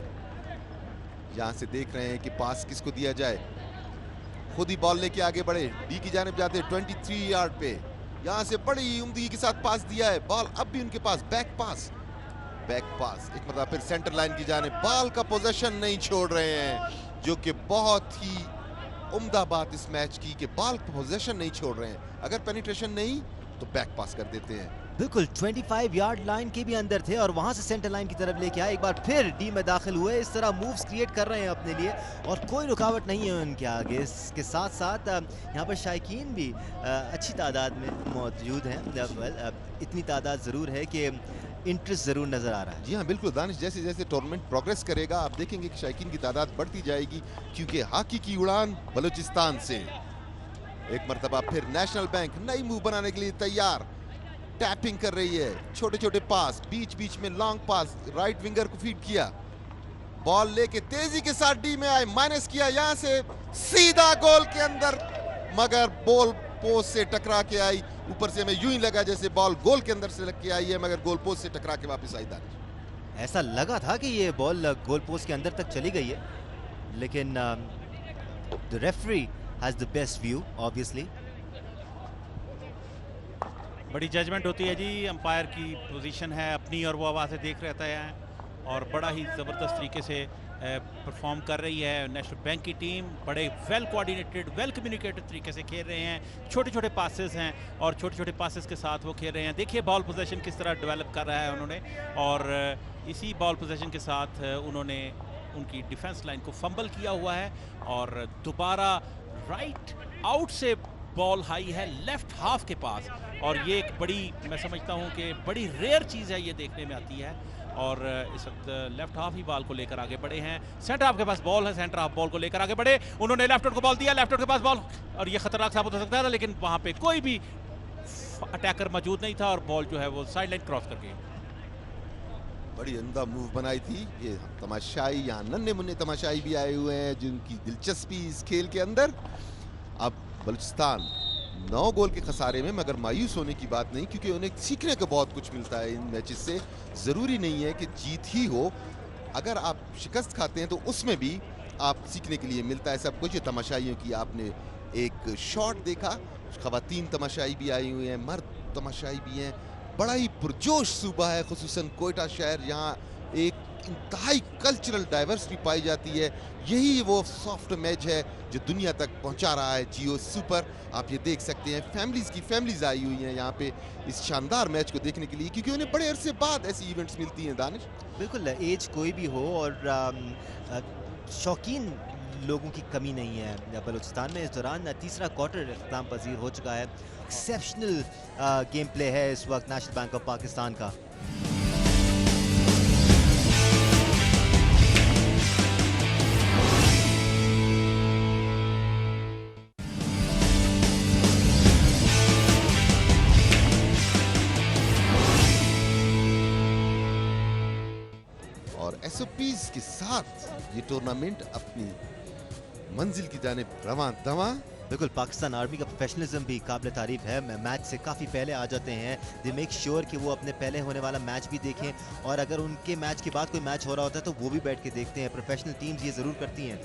S3: यहां से देख रहे हैं कि पास किसको दिया जाए, खुद ही बॉल लेके आगे बढ़े, डी की जानिब जाते 23 यार्ड पे, यहां से बड़ी उम्दगी के साथ पास दिया है, बॉल अब भी उनके पास, बैक पास एक मतलब फिर सेंटर लाइन की जानिब, बॉल का पोजीशन नहीं छोड़ रहे हैं, जो कि बहुत ही उम्दा बात इस मैच की कि बॉल का पोजीशन नहीं छोड़ रहे हैं। अगर पेनिट्रेशन नहीं तो बैक पास कर देते हैं।
S1: बिल्कुल 25 यार्ड लाइन के भी अंदर थे, और वहां से सेंटर लाइन की तरफ लेके आए, एक बार फिर डी में दाखिल हुए। इस तरह मूव्स क्रिएट कर रहे हैं अपने लिए, और कोई रुकावट नहीं है उनके आगे। इसके साथ साथ यहाँ पर शायकीन भी अच्छी तादाद में मौजूद हैं। इतनी तादाद ज़रूर है कि इंटरेस्ट ज़रूर नज़र आ रहा है।
S3: जी हाँ बिल्कुल दानिश, जैसे जैसे टूर्नामेंट प्रोग्रेस करेगा आप देखेंगे कि शायकीन की तादाद बढ़ती जाएगी, क्योंकि हॉकी की उड़ान बलूचिस्तान से। एक मरतबा फिर नेशनल बैंक नई मूव बनाने के लिए तैयार, टैपिंग कर रही है, छोटे छोटे पास, बीच बीच में लॉन्ग पास, राइट विंगर को फीड किया, बॉल लेके तेजी के साथ डी में आए, माइनस किया, यहां से सीधा गोल के अंदर, मगर बॉल पोस्ट से टकरा के आई, ऊपर से हमें यूं ही लगा जैसे बॉल गोल के अंदर से लग के आई है, मगर गोल पोस्ट से टकरा के वापस आई।
S1: ऐसा लगा था कि ये बॉल गोल पोस्ट के अंदर तक चली गई है, लेकिन referee has the best view, obviously.
S4: बड़ी जजमेंट होती है जी, अंपायर की पोजीशन है अपनी और वो हवा से देख रहता है और बड़ा ही ज़बरदस्त तरीके से परफॉर्म कर रही है नेशनल बैंक की टीम। बड़े वेल कोऑर्डिनेटेड, वेल कम्युनिकेटेड तरीके से खेल रहे हैं। छोटे छोटे पासेस हैं और छोटे छोटे पासेस के साथ वो खेल रहे हैं। देखिए बॉल पोजीशन किस तरह डेवलप कर रहा है उन्होंने, और इसी बॉल पोजीशन के साथ उन्होंने उनकी डिफेंस लाइन को फंबल किया हुआ है और दोबारा राइट आउट से बॉल हाई है लेफ्ट हाफ के पास, और ये एक बड़ी, मैं समझता हूँ कि बड़ी रेयर चीज़ है, ये देखने में आती है। और इस वक्त लेफ्ट हाफ ही बॉल को लेकर आगे बढ़े हैं। सेंटर हाफ के पास बॉल है, सेंटर हाफ बॉल को लेकर आगे बढ़े, उन्होंने लेफ्ट को बॉल दिया, लेफ्ट के पास बॉल, और ये खतरनाक साबित हो सकता था, लेकिन वहाँ पे कोई भी अटैकर मौजूद नहीं था और बॉल जो है वो साइड लाइन क्रॉस कर गई।
S3: बड़ी अंधा मूव बनाई थी ये तमाशाई, यहाँ नन्हे मुन्ने तमाशाई भी आए हुए हैं जिनकी दिलचस्पी इस खेल के अंदर। अब बलूचिस्तान 9 गोल के खसारे में, मगर मायूस होने की बात नहीं, क्योंकि उन्हें सीखने को बहुत कुछ मिलता है इन मैचेस से। ज़रूरी नहीं है कि जीत ही हो, अगर आप शिकस्त खाते हैं तो उसमें भी आप सीखने के लिए मिलता है सब कुछ। ये तमाशाइयों की आपने एक शॉट देखा, ख़वातीन तमाशाई भी आई हुई हैं, मर्द तमाशाई भी हैं। बड़ा ही पुरजोश सूबा है, खुसूसन कोयटा शहर, यहाँ एक इंतहाई कल्चरल डाइवर्सिटी पाई जाती है। यही वो सॉफ्ट मैच है जो दुनिया तक पहुंचा रहा है जियो सुपर। आप ये देख सकते हैं फैमिलीज आई हुई हैं यहाँ पे इस शानदार मैच को देखने के लिए, क्योंकि उन्हें बड़े अरसे बाद ऐसी इवेंट्स मिलती हैं। दानिश,
S1: बिल्कुल, एज कोई भी हो और शौकीन लोगों की कमी नहीं है बलूचिस्तान में। इस दौरान तीसरा क्वार्टर इख्तिताम पजीर हो चुका है। एक्सेप्शनल गेम प्ले है इस वक्त नेशनल बैंक ऑफ पाकिस्तान का।
S3: और एसओपीज के साथ ये टूर्नामेंट अपनी मंजिल की जानिब रवां दवा।
S1: बिल्कुल, पाकिस्तान आर्मी का प्रोफेशनलिज्म भी काबिल तारीफ है। मैच से काफ़ी पहले आ जाते हैं। दे मेक श्योर कि वो अपने पहले होने वाला मैच भी देखें, और अगर उनके मैच के बाद कोई मैच हो रहा होता है तो वो भी बैठ के देखते हैं। प्रोफेशनल टीम्स ये ज़रूर करती हैं।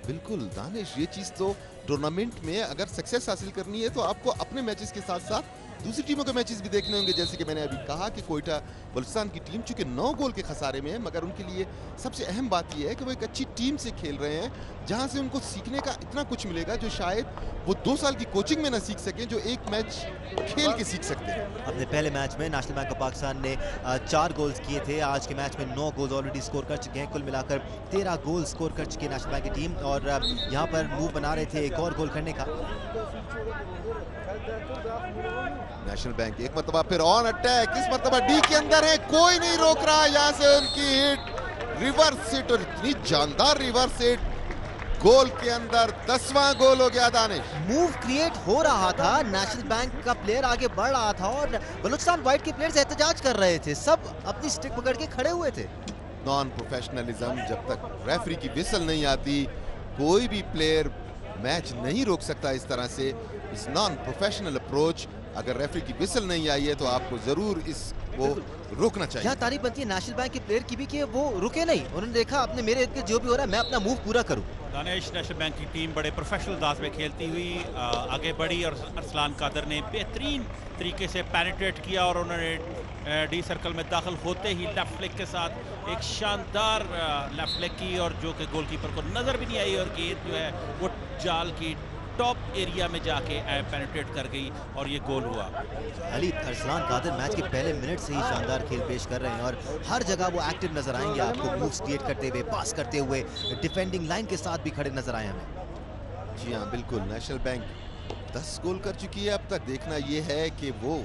S3: बिल्कुल दानिश, ये चीज़ तो टूर्नामेंट में अगर सक्सेस हासिल करनी है तो आपको अपने मैचेस के साथ साथ दूसरी टीमों के मैचेस भी देखने होंगे। जैसे कि मैंने अभी कहा कि कोयटा बलूचिस्तान की टीम चूंकि 9 गोल के खसारे में है, मगर उनके लिए सबसे अहम बात यह है कि वो एक अच्छी टीम से खेल रहे हैं, जहां से उनको सीखने का इतना कुछ मिलेगा जो शायद वो 2 साल की कोचिंग में ना सीख सकें, जो एक मैच खेल के सीख सकते हैं।
S1: अपने पहले मैच में नेशनल बैंक ऑफ पाकिस्तान ने 4 गोल्स किए थे। आज के मैच में 9 गोल्स ऑलरेडी स्कोर कर चुके हैं। कुल मिलाकर 13 गोल स्कोर कर चुकी है नेशनल बैंक की टीम, और यहाँ पर मूव बना रहे थे एक और गोल करने का।
S3: नेशनल बैंक एक मरतबा फिर ऑन अटैक, इस मरतबा डी के अंदर है, कोई नहीं रोक रहा। यहाँ से उनकी हिट, रिवर्स हिट, और इतनी जानदार रिवर्स हिट, गोल के अंदर 10वां गोल हो गया। दानिश,
S1: मूव क्रिएट हो रहा था, नेशनल बैंक का प्लेयर आगे बढ़ रहा था और बलूचिस्तान व्हाइट के प्लेयर्स एहतजाज कर रहे थे। सब अपनी स्टिक पकड़ के खड़े हुए थे।
S3: नॉन प्रोफेशनलिज्म, जब तक रेफरी की विसल नहीं आती कोई भी प्लेयर मैच नहीं रोक सकता इस तरह से। इस नॉन प्रोफेशनल अप्रोच, अगर रेफरी की विसल नहीं आई है तो आपको जरूर इसको रोकना चाहिए।
S1: यहाँ तारीफ बनती है नेशनल बैंक के प्लेयर की भी कि वो रुके नहीं, उन्होंने देखा अपने मेरे इर्द गिर्द जो भी हो रहा है मैं अपना मूव पूरा करूँ।
S4: दानिश, नेशनल बैंक की टीम बड़े प्रोफेशनल अंदाज में खेलती हुई आगे बढ़ी और अरसलान कादर ने बेहतरीन तरीके से पेनिट्रेट किया और उन्होंने डी सर्कल में दाखिल होते ही लेफ्ट फ्लिक के साथ एक शानदार लेफ्ट फ्लिक की, और जो कि गोलकीपर को नज़र भी नहीं आई, और गेंद जो है वो जाल की टॉप एरिया में जाके पेनिट्रेट कर गई और ये गोल हुआ।
S1: अली, अरसलान कादर मैच के पहले मिनट से ही शानदार खेल पेश कर रहे हैं और हर जगह वो एक्टिव नजर आएंगे आपको, मूव्स क्रिएट करते हुए, पास करते हुए, डिफेंडिंग लाइन के साथ भी खड़े नजर आए हमें।
S3: जी हाँ बिल्कुल, नेशनल बैंक 10 गोल कर चुकी है अब तक। देखना ये है कि वो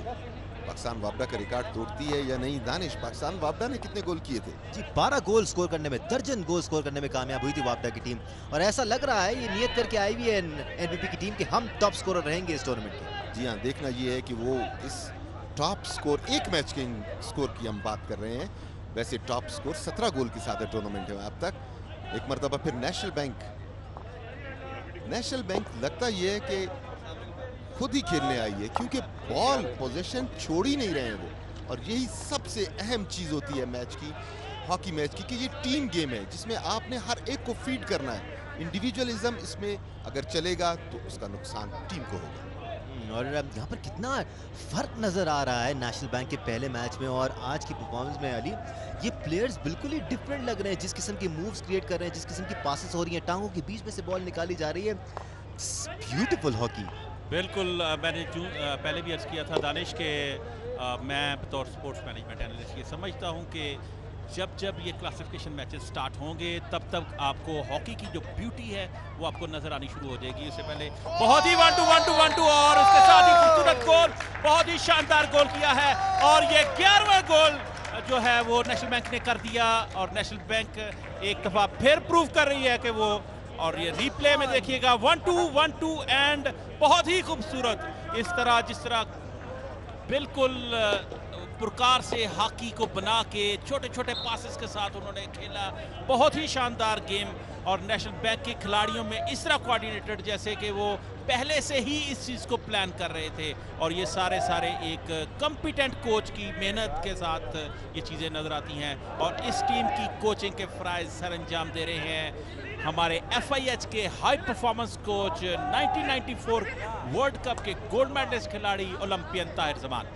S3: पाकिस्तान वापडा का रिकॉर्ड तोड़ती है या नहीं। दानिश, पाकिस्तान वापडा ने कितने गोल किए थे?
S1: जी 12 गोल स्कोर करने में, दर्जन गोल स्कोर करने में कामयाब हुई थी वापडा की टीम, और ऐसा लग रहा है ये नियत करके आई हुई है एनबीपी की टीम कि हम टॉप स्कोरर रहेंगे इस टूर्नामेंट के।
S3: जी हाँ, देखना ये है कि वो इस टॉप स्कोर, एक मैच के स्कोर की हम बात कर रहे हैं, वैसे टॉप स्कोर 17 गोल के साथ है टूर्नामेंट में अब तक। एक मरतबा फिर नेशनल बैंक लगता ये है कि खुद ही खेलने आई है, क्योंकि बॉल पोजीशन छोड़ ही नहीं रहे हैं वो, और यही सबसे अहम चीज़ होती है मैच की, हॉकी मैच की, कि ये टीम गेम है जिसमें आपने हर एक को फीड करना है। इंडिविजुअलिज्म इसमें अगर चलेगा तो उसका नुकसान टीम को होगा।
S1: और यहाँ पर कितना फर्क नजर आ रहा है नेशनल बैंक के पहले मैच में और आज की परफॉर्मेंस में। अली, ये प्लेयर्स बिल्कुल ही डिफरेंट लग रहे हैं, जिस किस्म के मूव्स क्रिएट कर रहे हैं, जिस किस्म की पासेस हो रही हैं, टांगों के बीच में से बॉल निकाली जा रही है। Beautiful hockey.
S4: बिल्कुल, मैंने जो पहले भी अर्ज किया था दानिश के मैं बतौर स्पोर्ट्स मैनेजमेंट एनालिस्ट ये समझता हूँ कि जब ये क्लासिफिकेशन मैचेस स्टार्ट होंगे तब तक आपको हॉकी की जो ब्यूटी है वो आपको नजर आनी शुरू हो जाएगी। उससे पहले बहुत ही 1-2 और उसके साथ ही खूबसूरत गोल, बहुत ही शानदार गोल किया है और ये 11वां गोल जो है वो नेशनल बैंक ने कर दिया और नेशनल बैंक एक दफा फिर प्रूव कर रही है कि वो, और ये रिप्ले में देखिएगा 1-2 एंड बहुत ही खूबसूरत इस तरह जिस तरह बिल्कुल पुरकार से हॉकी को बना के छोटे छोटे पासेस के साथ उन्होंने खेला। बहुत ही शानदार गेम और नेशनल बैंक के खिलाड़ियों में इस तरह कोऑर्डिनेटेड जैसे कि वो पहले से ही इस चीज़ को प्लान कर रहे थे और ये सारे एक कॉम्पिटेंट कोच की मेहनत के साथ ये चीज़ें नज़र आती हैं और इस टीम की कोचिंग के फ़राइज़ सर अंजाम दे रहे हैं हमारे FIH के high performance coach 1994 world cup के गोल्ड मेडलिस्ट खिलाड़ी ओलंपियन ताहिर जमान।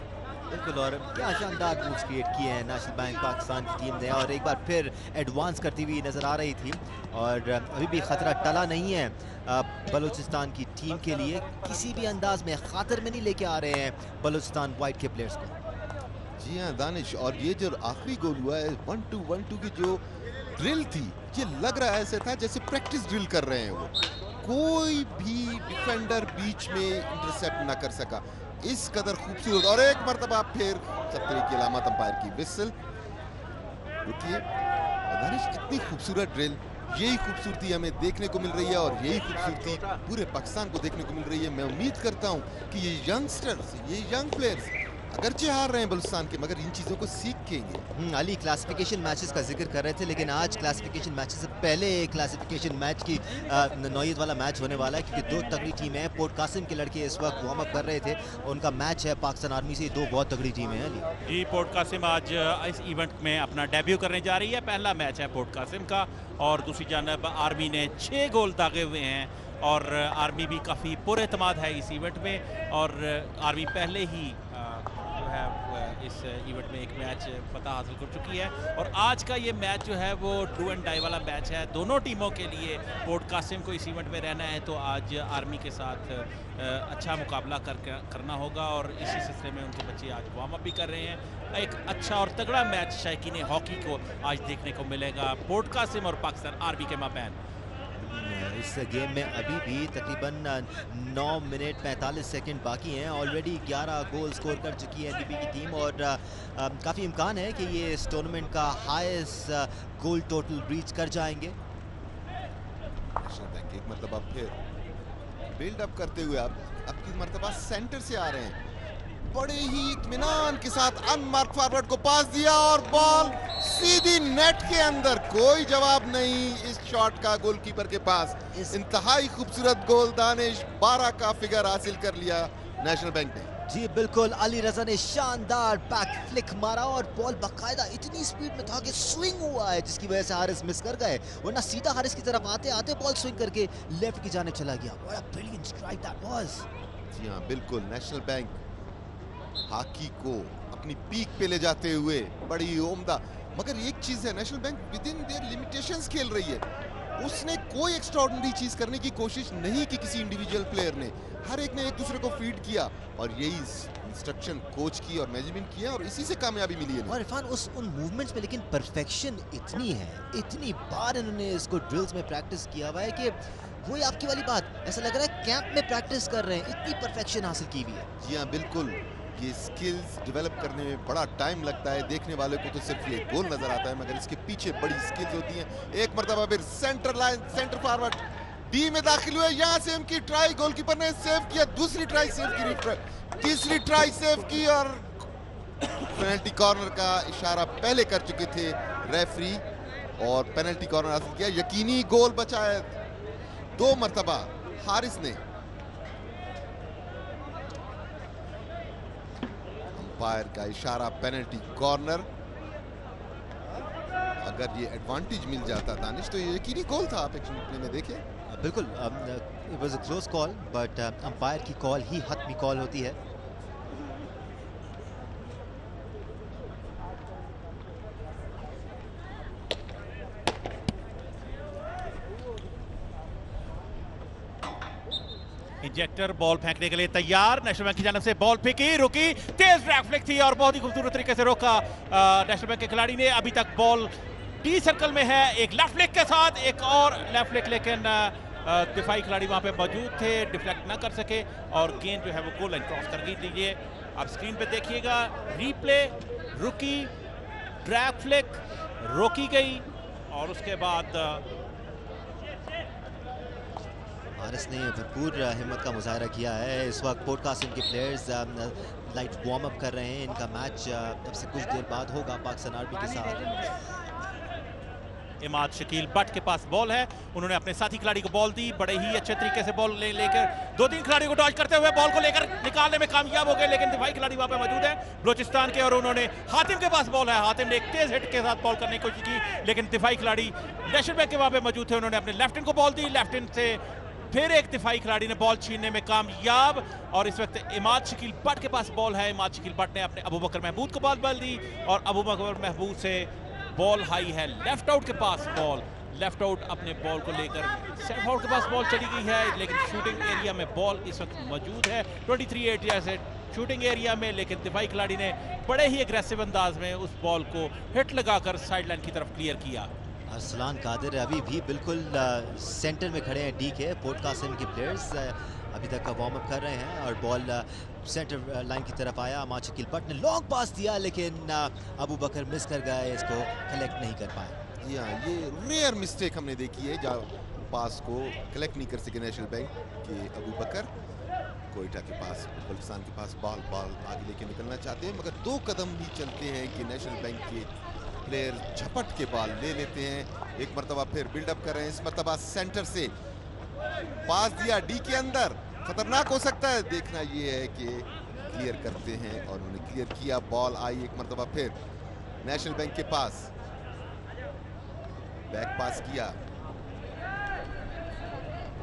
S1: बिल्कुल, और क्या शानदार मूव्स क्रिएट किए हैं नेशनल बैंक पाकिस्तान की टीम ने और एक बार फिर एडवांस करती हुई नज़र आ रही थी और अभी भी ख़तरा टला नहीं है बलूचिस्तान की टीम के लिए। किसी भी अंदाज में खातर में नहीं लेके आ रहे हैं बलूचिस्तान वाइट के प्लेयर्स को।
S3: जी हाँ दानिश, और ये जो आखिरी गोल हुआ है 1-2 की जो ड्रिल थी, ये लग रहा है ऐसे था जैसे प्रैक्टिस ड्रिल कर रहे हैं वो। कोई भी डिफेंडर बीच में इंटरसेप्ट ना कर सका। इस कदर खूबसूरत और एक मरतबा फिर सत्तरी की अलामत अंपायर की विसल। रुकिए दानिश, इतनी खूबसूरत ड्रिल, यही खूबसूरती हमें देखने को मिल रही है और यही खूबसूरती पूरे पाकिस्तान को देखने को मिल रही है। मैं उम्मीद करता हूं कि ये यंगस्टर्स, ये यंग प्लेयर्स अगरचे हार रहे हैं बलूचिस्तान के, मगर इन चीज़ों को सीखेंगे।
S1: अली क्लासिफिकेशन मैचेस का जिक्र कर रहे थे, लेकिन आज क्लासिफिकेशन मैचेस से पहले क्लासिफिकेशन मैच की नौयत वाला मैच होने वाला है क्योंकि दो तगड़ी टीमें हैं। पोर्ट कासिम के लड़के इस वक्त वार्म अप कर रहे थे, उनका मैच है पाकिस्तान आर्मी से। दो बहुत तगड़ी टीमें हैं अली।
S4: जी, पोर्ट कासिम आज इस इवेंट में अपना डेब्यू करने जा रही है। पहला मैच है पोर्ट कासिम का और दूसरी जानब आर्मी ने 6 गोल दागे हुए हैं और आर्मी भी काफ़ी पुरएतमाद है इस इवेंट में और आर्मी पहले ही इस इवेंट में एक मैच फतह हासिल कर चुकी है और आज का ये मैच जो है वो डू एंड डाई वाला मैच है दोनों टीमों के लिए। पोर्ट कासिम को इस इवेंट में रहना है तो आज आर्मी के साथ अच्छा मुकाबला करना होगा और इसी सिलसिले में उनके बच्चे आज वार्म अप भी कर रहे हैं। एक अच्छा और तगड़ा मैच शायकीन हॉकी को आज देखने को मिलेगा पोर्ट कासिम और पाकिस्तान आर्मी के माबैन।
S1: इस गेम में अभी भी तकरीबन 9 मिनट 45 सेकंड बाकी हैं। ऑलरेडी 11 गोल स्कोर कर चुकी है NDP की टीम और काफ़ी इम्कान है कि ये इस टूर्नामेंट का हाईएस्ट गोल टोटल रीच कर जाएंगे।
S3: एक मरतबा फिर बिल्ड अप करते हुए अब की मरतबा सेंटर से आ रहे हैं, बड़े ही इत्मीनान के साथ अनमार्क फॉरवर्ड को पास दिया और बॉल सीधी नेट के अंदर। कोई जवाब नहीं इस शॉट का गोलकीपर के पास। इंतहाई खूबसूरत गोल दानिश, 12 का फिगर हासिल कर लिया नेशनल बैंक ने।
S1: जी बिल्कुल, अली रजा ने शानदार बैक फ्लिक मारा और बॉल बाकायदा इतनी स्पीड में था कि स्विंग हुआ है जिसकी वजह से हारिस मिस कर गए, वरना सीधा हारिस की तरफ आते आते बॉल स्विंग करके लेफ्ट की जाने चला गया। What a brilliant strike that was.
S3: जी हाँ बिल्कुल, नेशनल बैंक हॉकी को अपनी पीक पे ले जाते हुए बड़ी उम्दा, मगर एक चीज है national bank with in their limitations खेल रही है। उसने कोई एक्स्ट्राऑर्डिनरी चीज करने की कोशिश नहीं की किसी इंडिविजुअल प्लेयर ने, हर एक ने एक दूसरे को फीड किया और यही इंस्ट्रक्शन कोच की और मैनेजमेंट की है और इसी से कामयाबी मिली है।
S1: और इरफान उन मूवमेंट्स में लेकिन परफेक्शन इतनी है, इतनी बार इन्होंने इसको ड्रिल्स में प्रैक्टिस किया हुआ है कि वही आपकी वाली बात, ऐसा लग रहा है कैंप में प्रैक्टिस कर रहे हैं, इतनी परफेक्शन हासिल की हुई है।
S3: जी हाँ बिल्कुल, ये स्किल्स डेवलप करने में बड़ा टाइम लगता है। देखने वाले को तो सिर्फ ये गोल नजर आता है मगर इसके पीछे बड़ी स्किल्स होती हैं। एक मरतबा फिर centre line, centre forward D में दाखिल हुए, यहाँ से उनकी ट्राई गोलकीपर ने सेव किया, दूसरी ट्राई सेव की, तीसरी ट्राई सेव की और पेनल्टी कॉर्नर का इशारा पहले कर चुके थे रेफरी और पेनल्टी कॉर्नर हासिल किया। यकीनी गोल बचाया 2 मरतबा हारिस ने। अंपायर का इशारा पेनल्टी कॉर्नर। अगर ये एडवांटेज मिल जाता दानिश तो ये यकीनी गोल था। आप एक्शन प्ले में देखें
S1: बिल्कुल, it was a close call, but umpire की कॉल ही हतमी कॉल होती है।
S4: इंजेक्टर बॉल फेंकने के लिए तैयार, नेशनल बैंक की जानब से बॉल फेंकी, रुकी, तेज ड्रैग फ्लिक थी और बहुत ही खूबसूरत तरीके से रोका नेशनल बैंक के खिलाड़ी ने। अभी तक बॉल टी सर्कल में है, एक लेफ्ट फ्लिक के साथ एक और लेफ्ट फ्लिक, लेकिन दिफाई खिलाड़ी वहां पे मौजूद थे, डिफ्लेक्ट ना कर सके और गेंद जो है वो गोल लाइन क्रॉस कर गई। लीजिए आप स्क्रीन पे देखिएगा, रीप्ले, रुकी, ड्रैग फ्लिक, रोकी गई और उसके बाद
S1: हारिस ने भरपूर हिम्मत का मुजाहरा किया है। इस वक्त पॉडकास्टिंग के प्लेयर्स लाइट वार्म अप कर रहे हैं। इनका मैच अब से कुछ देर बाद होगा पाकिस्तान आर्मी के साथ।
S4: इमाद शकील बट के पास बॉल है, उन्होंने अपने साथी खिलाड़ी को बॉल दी, बड़े ही अच्छे तरीके से बॉल लेकर 2-3 खिलाड़ियों को डॉज करते हुए बॉल को लेकर निकालने में कामयाब हो गए, लेकिन दिफाई खिलाड़ी वहां पे मौजूद है बलोचिस्तान के और उन्होंने हातिम के पास बॉल है। हातिम ने एक तेज हिट के साथ बॉल करने की कोशिश की, लेकिन दिफाई खिलाड़ी नेशनल बैंक के वहां पे मौजूद थे, उन्होंने अपने लेफ्ट हैंड को बॉल दी, लेफ्ट हैंड से फिर एक दिफाई खिलाड़ी ने बॉल छीनने में कामयाब और इस वक्त इमाद शकील बट के पास बॉल है। इमाद शकील बट ने अपने अबू बकर महमूद को बॉल दी और अबू बकर महमूद से बॉल हाई है, लेफ्ट आउट के पास बॉल, लेफ्ट आउट अपने बॉल को लेकर सेफ आउट के पास बॉल चली गई है, लेकिन शूटिंग एरिया में बॉल इस वक्त मौजूद है 23 एरिया से शूटिंग एरिया में, लेकिन दिफाई खिलाड़ी ने बड़े ही एग्रेसिव अंदाज में उस बॉल को हिट लगाकर साइड लाइन की तरफ क्लियर किया।
S1: अरसलान कादिर अभी भी बिल्कुल सेंटर में खड़े हैं। डी के पॉडकास्टिंग के प्लेयर्स अभी तक वार्म अप कर रहे हैं और बॉल सेंटर लाइन की तरफ आया। इमाद शकील बट ने लॉन्ग पास दिया, लेकिन अबू बकर मिस कर गए, इसको कलेक्ट नहीं कर पाए।
S3: ये रेयर मिस्टेक हमने देखी है जहाँ पास को कलेक्ट नहीं कर सके नेशनल बैंक के अबू बकर। कोयटा के पास, बलूचिस्तान के पास बॉल आगे लेके निकलना चाहते हैं, मगर 2 कदम ही चलते हैं कि नेशनल बैंक के प्लेयर झपट के बॉल ले लेते हैं। एक मरतबा फिर बिल्डअप कर रहे हैं, इस मरतबा सेंटर से पास दिया डी के अंदर, खतरनाक हो सकता है। देखना ये है कि क्लियर करते हैं और उन्होंने क्लियर किया। बॉल आई एक मरतबा फिर नेशनल बैंक के पास, बैक पास किया।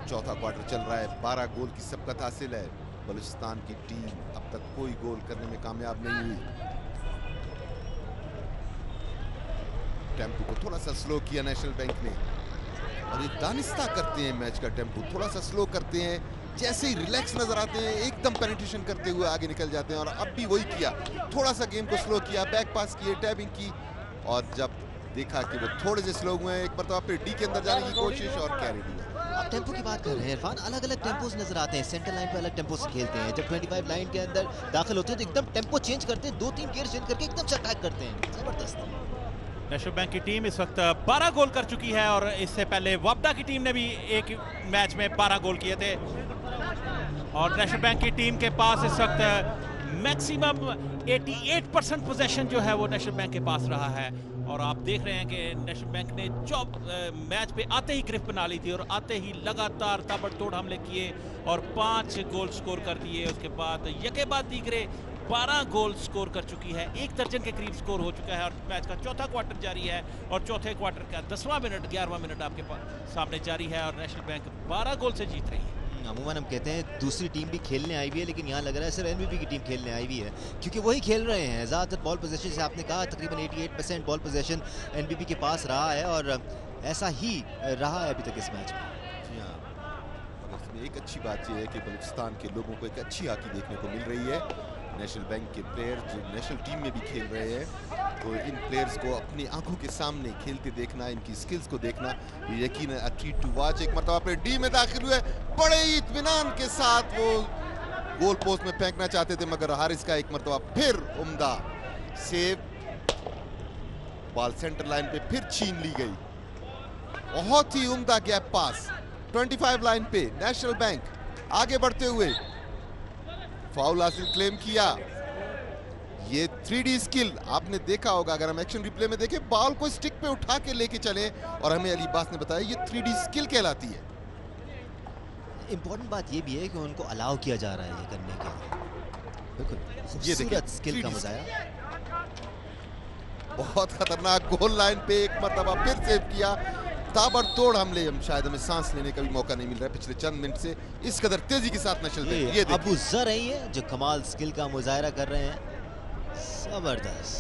S3: चौथा क्वार्टर चल रहा है, 12 गोल की सबकत हासिल है। बलूचिस्तान की टीम अब तक कोई गोल करने में कामयाब नहीं हुई। टेम्पो को थोड़ा सा स्लो किया नेशनल बैंक ने और ये दानिस्ता करते हैं मैच का टेम्पो, थोड़ा सा स्लो करते हैं। जैसे ही रिलैक्स नजर आते हैं एकदम पेनिट्रेशन करते हुए आगे निकल जाते हैं और अब भी वही किया, थोड़ा सा गेम को स्लो किया, बैक पास किए, टैबिंग की और जब देखा कि वो थोड़े से स्लो हुए हैं एक मरतबा फिर डी के अंदर जाने की कोशिश और कैरी दिया।
S1: आप टेम्पो की बात कर रहे हैं इरफान, अलग अलग टेम्पोस नजर आते हैं। सेंटर लाइन पे अलग टेम्पो से खेलते हैं, जब 25 लाइन के अंदर दाखिल होते हैं तो एकदम टेम्पो चेंज करते हैं, 2-3 गियर चेंज करके एकदम से अटैक करते हैं। जबरदस्त।
S4: नेशनल बैंक की टीम इस वक्त 12 गोल कर चुकी है और इससे पहले वापडा की टीम ने भी एक मैच में 12 गोल किए थे और नेशनल बैंक की टीम के पास इस वक्त मैक्सिमम 88% पोजेशन जो है वो नेशनल बैंक के पास रहा है और आप देख रहे हैं कि नेशनल बैंक ने जो मैच पे आते ही ग्रिप बना ली थी और आते ही लगातार ताबड़तोड़ हमले किए और 5 गोल स्कोर कर दिए। उसके बाद यके बाद दीगरे 12 गोल स्कोर कर चुकी है, 1 दर्जन के करीब स्कोर हो चुका है और मैच का चौथा क्वार्टर जारी है और चौथे क्वार्टर का 10वां मिनट 11वां मिनट आपके सामने जारी है और नेशनल बैंक 12 गोल से जीत रही है।
S1: अमूमन हम कहते हैं दूसरी टीम भी खेलने आई हुई है, लेकिन यहाँ लग रहा है सिर्फ एनबीपी की टीम खेलने आई हुई है क्योंकि वही खेल रहे हैं। ज़्यादातर बॉल पोजीशन जैसे आपने कहा तकरीबन 88% बॉल पोजीशन एनबीपी के पास रहा है और ऐसा ही रहा है अभी तक इस मैच में।
S3: जी हाँ, और इसमें एक अच्छी बात यह है कि बलूचिस्तान के लोगों को एक अच्छी हॉकी देखने को मिल रही है। नेशनल बैंक के प्लेयर जो नेशनल टीम में भी खेल रहे हैं तो इन प्लेयर्स को अपनी आंखों के सामने खेलते देखना, इनकी स्किल्स को देखना यकीन अ ट्रीट टू वॉच। एक मरतबा अपने डी में दाखिल हुए, बड़े ही इत्मीनान के साथ वो गोल पोस्ट में फेंकना चाहते थे मगर हारिस का एक मरतबा फिर उम्दा सेव, बॉल सेंटर लाइन पे फिर छीन ली गई। बहुत ही उम्दा गैप पास 25 लाइन पे नेशनल बैंक आगे बढ़ते हुए फाउल हासिल क्लेम किया। ये 3D स्किल आपने देखा होगा, अगर हम एक्शन रिप्ले में देखें बॉल को स्टिक पे उठा के लेके चले और हमें अली अब्बास ने बताया ये 3D स्किल कहलाती है।
S1: इंपॉर्टेंट बात ये भी है कि उनको अलाउ किया जा रहा है ये करने के। बिल्कुल खूबसूरत स्किल का मजाया,
S3: बहुत खतरनाक गोल लाइन पे एक मरतबा फिर सेव किया। ताबड़तोड़ हमले, हम शायद हमें सांस लेने का भी मौका नहीं मिल रहा है पिछले चंद मिनट से, इस कदर तेजी के साथ नेशनल बैंक। ये
S1: अबू जर है ये जो कमाल स्किल का मुजाहरा कर रहे हैं, जबरदस्त,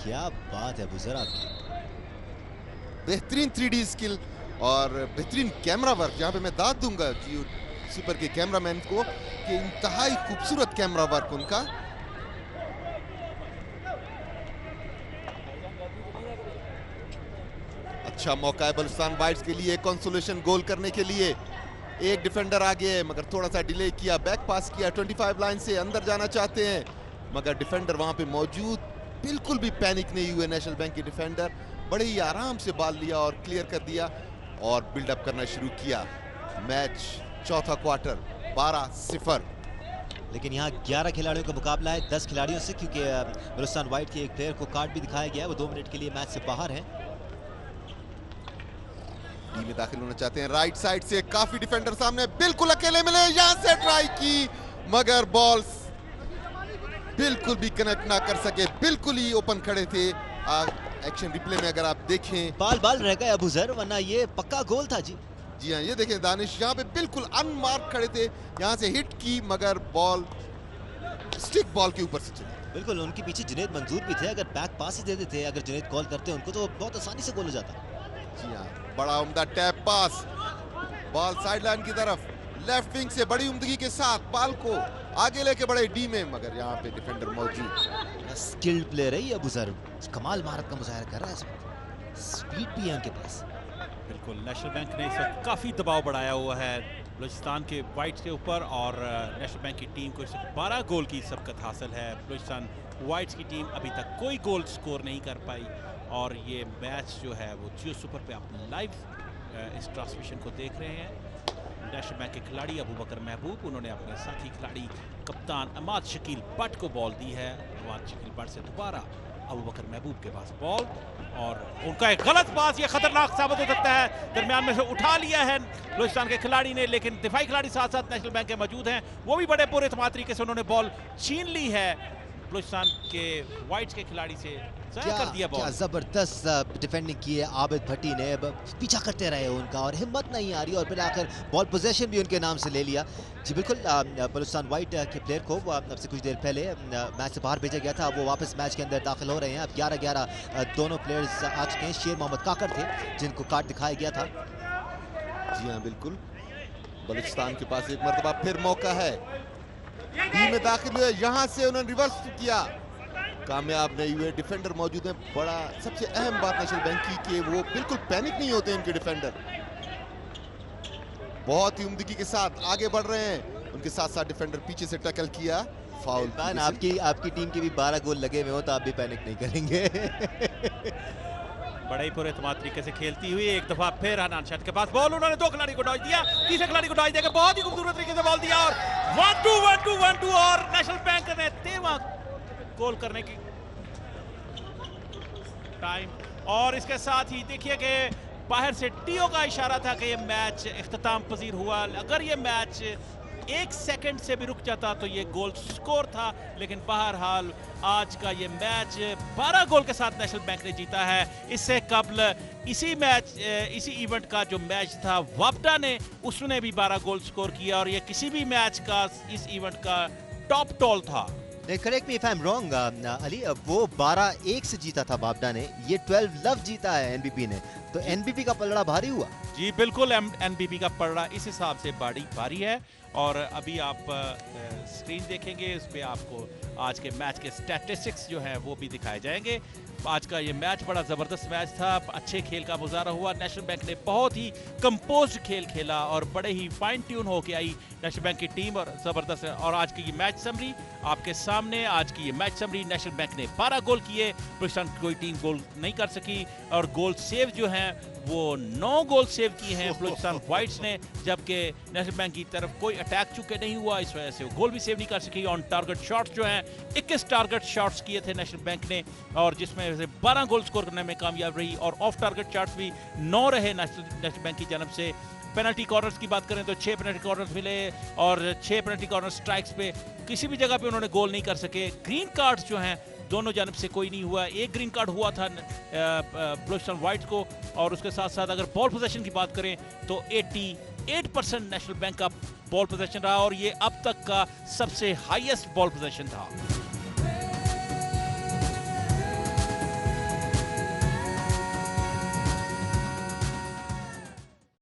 S1: क्या बात है अबू जर आपकी।
S3: बेहतरीन 3D स्किल और बेहतरीन कैमरा वर्क, जहां पे मैं दाद दूंगा जियो सुपर के कैमरामैन को कि इंतहाई खूबसूरत कैमरा वर्क उनका। अच्छा मौका है बलूचिस्तान वाइट्स के लिए कंसोलेशन गोल करने के लिए। एक डिफेंडर आगे है मगर थोड़ा सा डिले किया, बैक पास किया, 25 लाइन से अंदर जाना चाहते हैं मगर डिफेंडर वहां पे मौजूद, बिल्कुल भी पैनिक नहीं हुए नेशनल बैंक के डिफेंडर, बड़े ही आराम से बॉल लिया और क्लियर कर दिया और बिल्डअप करना शुरू किया। मैच चौथा क्वार्टर 12-0।
S1: लेकिन यहाँ 11 खिलाड़ियों का मुकाबला है 10 खिलाड़ियों से, क्योंकि बलूचिस्तान वाइट के एक प्लेयर को कार्ड भी दिखाया गया है, वो 2 मिनट के लिए मैच से बाहर है।
S3: टीम में दाखिल होना चाहते हैं राइट साइड से, काफी डिफेंडर सामने, बिल्कुल अकेले मिले, यहां से ट्राई की मगर बॉल बिल्कुल भी कनेक्ट ना कर सके, बिल्कुल ही ओपन खड़े थे। एक्शन रिप्ले में अगर आप देखें
S1: बाल रह गए अबू जर, वरना ये पक्का गोल था जी।
S3: जी हाँ, ये देखें दानिश यहाँ पे बिल्कुल अनमार्क खड़े थे, यहाँ से हिट की मगर बॉल स्टिक बॉल के ऊपर से चली।
S1: बिल्कुल उनके पीछे जुनैद मंजूर भी थे, अगर बैक पास ही दे देते, अगर जुनैद कॉल करते उनको तो बहुत आसानी से गोल हो जाता।
S3: जी हाँ, बड़ा उम्दा टैप पास, बॉल साइडलाइन की तरफ, लेफ्ट विंग से बड़ी उम्दगी के साथ बॉल को आगे लेके बड़े डी में, मगर यहाँ पे डिफेंडर मौजूद।
S1: स्किल्ड प्लेयर है ये अबू जर, कमाल महारत का मुजाहरा कर रहा है, स्पीड भी है उनके पास।
S4: बिल्कुल नेशनल बैंक ने इस वक्त काफ़ी दबाव बढ़ाया हुआ है बलूचिस्तान के वाइट्स के ऊपर और नेशनल बैंक की टीम को इस वक्त 12 गोल की सबकत हासिल है। बलूचिस्तान वाइट्स की टीम अभी तक कोई गोल स्कोर नहीं कर पाई और ये मैच जो है वो जियो सुपर पे आप लाइव इस ट्रांसमिशन को देख रहे हैं। नेशनल बैंक के खिलाड़ी अबू बकर महबूब, उन्होंने अपने साथी खिलाड़ी कप्तान अमाद शकील बट को बॉल दी है। अमाद शकील बट से दोबारा अबू बकर महबूब के पास बॉल और उनका एक गलत पास, ये खतरनाक साबित हो सकता है। दरमियान में से उठा लिया है बलूचिस्तान के खिलाड़ी ने, लेकिन दिफाई खिलाड़ी साथ साथ नेशनल बैंक के मौजूद हैं, वो भी बड़े पूरे एतमाद तरीके से उन्होंने बॉल छीन ली है बलूचिस्तान के वाइट्स के खिलाड़ी से, कर दिया बॉल।
S1: क्या जबरदस्त डिफेंडिंग की है आबिद भट्टी ने, पीछा करते रहे उनका और हिम्मत नहीं आ रही और फिर आकर बॉल पोजीशन भी उनके नाम से ले लिया। जी बिल्कुल, बलूचिस्तान वाइट के प्लेयर को अब से कुछ देर पहले मैच से बाहर भेजा गया था, वो वापस मैच के अंदर दाखिल हो रहे हैं। अब 11-11 दोनों प्लेयर्स आ चुके हैं। शेर मोहम्मद काकर थे जिनको कार्ड दिखाया गया था।
S3: जी हाँ बिल्कुल, बलूचिस्तान के पास एक मरतबा फिर मौका है, टीम में दाखिल हुए, यहाँ से उन्होंने रिवर्स किया, कामयाब नहीं हुए, डिफेंडर मौजूद हैं। बड़ा सबसे अहम बात नेशनल बैंक की कि वो बिल्कुल पैनिक नहीं होते इनके डिफेंडर, बहुत ही उम्दगी के साथ आगे बढ़ रहे हैं। उनके साथ साथ डिफेंडर पीछे से टैकल किया, फाउल।
S1: आपकी टीम के भी 12 गोल लगे हुए हो तो आप भी पैनिक नहीं करेंगे।
S4: बड़े ही पूरे एतमाद तरीके से खेलती हुई एक दफा फिर हनान शाह के पास बॉल, उन्होंने 2 खिलाड़ी को डॉज दिया, तीसरे खिलाड़ी को डॉज देकर बहुत ही खूबसूरत तरीके से बॉल दिया और 1-2 और नेशनल बैंक ने 13वां गोल करने की टाइम। और इसके साथ ही देखिए कि बाहर से टीओ का इशारा था कि ये मैच इख्तिताम पजीर हुआ। अगर ये मैच 1 सेकंड से भी रुक जाता तो ये गोल स्कोर था, लेकिन बहरहाल आज का ये मैच 12 गोल के साथ नेशनल बैंक ने जीता है। इससे कबल इसी इवेंट का जो मैच था वापडा ने, उसने भी 12 गोल स्कोर किया और ये किसी भी मैच का इस इवेंट का टॉप टॉल था।
S1: Correct me if I am wrong Ali, वो 12-1 से जीता था वापडा ने, ये 12 लव जीता है एनबीपी ने, तो एनबीपी का पलड़ा भारी हुआ।
S4: जी बिल्कुल, एनबीपी का पलड़ा इस हिसाब से भारी है। और अभी आप स्क्रीन देखेंगे, उस पर आपको आज के मैच के स्टैटिस्टिक्स जो हैं वो भी दिखाए जाएंगे। आज का ये मैच बड़ा ज़बरदस्त मैच था, अच्छे खेल का मुजाहरा हुआ। नेशनल बैंक ने बहुत ही कंपोज्ड खेल खेला और बड़े ही फाइन ट्यून होके आई नेशनल बैंक की टीम और ज़बरदस्त। और आज की ये मैच समरी आपके सामने, आज की ये मैच समरी, नेशनल बैंक ने 12 गोल किए, बलूचिस्तान की कोई टीम गोल नहीं कर सकी और गोल सेव जो हैं वो 9 गोल सेव किए हैं बलूचिस्तान वाइट्स ने, जबकि नेशनल बैंक की तरफ कोई अटैक चुके नहीं हुआ, इस वजह से वो गोल भी सेव नहीं कर सकी। ऑन टारगेट शॉट्स जो हैं 21 टारगेट शॉट्स किए थे नेशनल बैंक ने और जिसमें से 12 गोल स्कोर करने में कामयाब रही और ऑफ टारगेट शॉट्स भी 9 रहे नेशनल बैंक की जानब से। पेनल्टी कॉर्नर्स की बात करें तो 6 पेनल्टी कॉर्नर्स मिले और 6 पेनल्टी कॉर्नर स्ट्राइक्स पे किसी भी जगह पे उन्होंने गोल नहीं कर सके। ग्रीन कार्ड्स जो हैं दोनों जानब से कोई नहीं हुआ। एक ग्रीन कार्ड हुआ था बलूचिस्तान वाइट को, और उसके साथ साथ अगर बॉल पोजीशन की बात करें तो 88% नेशनल बैंक का बॉल पोजीशन रहा और ये अब तक का सबसे हाईएस्ट बॉल पोजीशन था।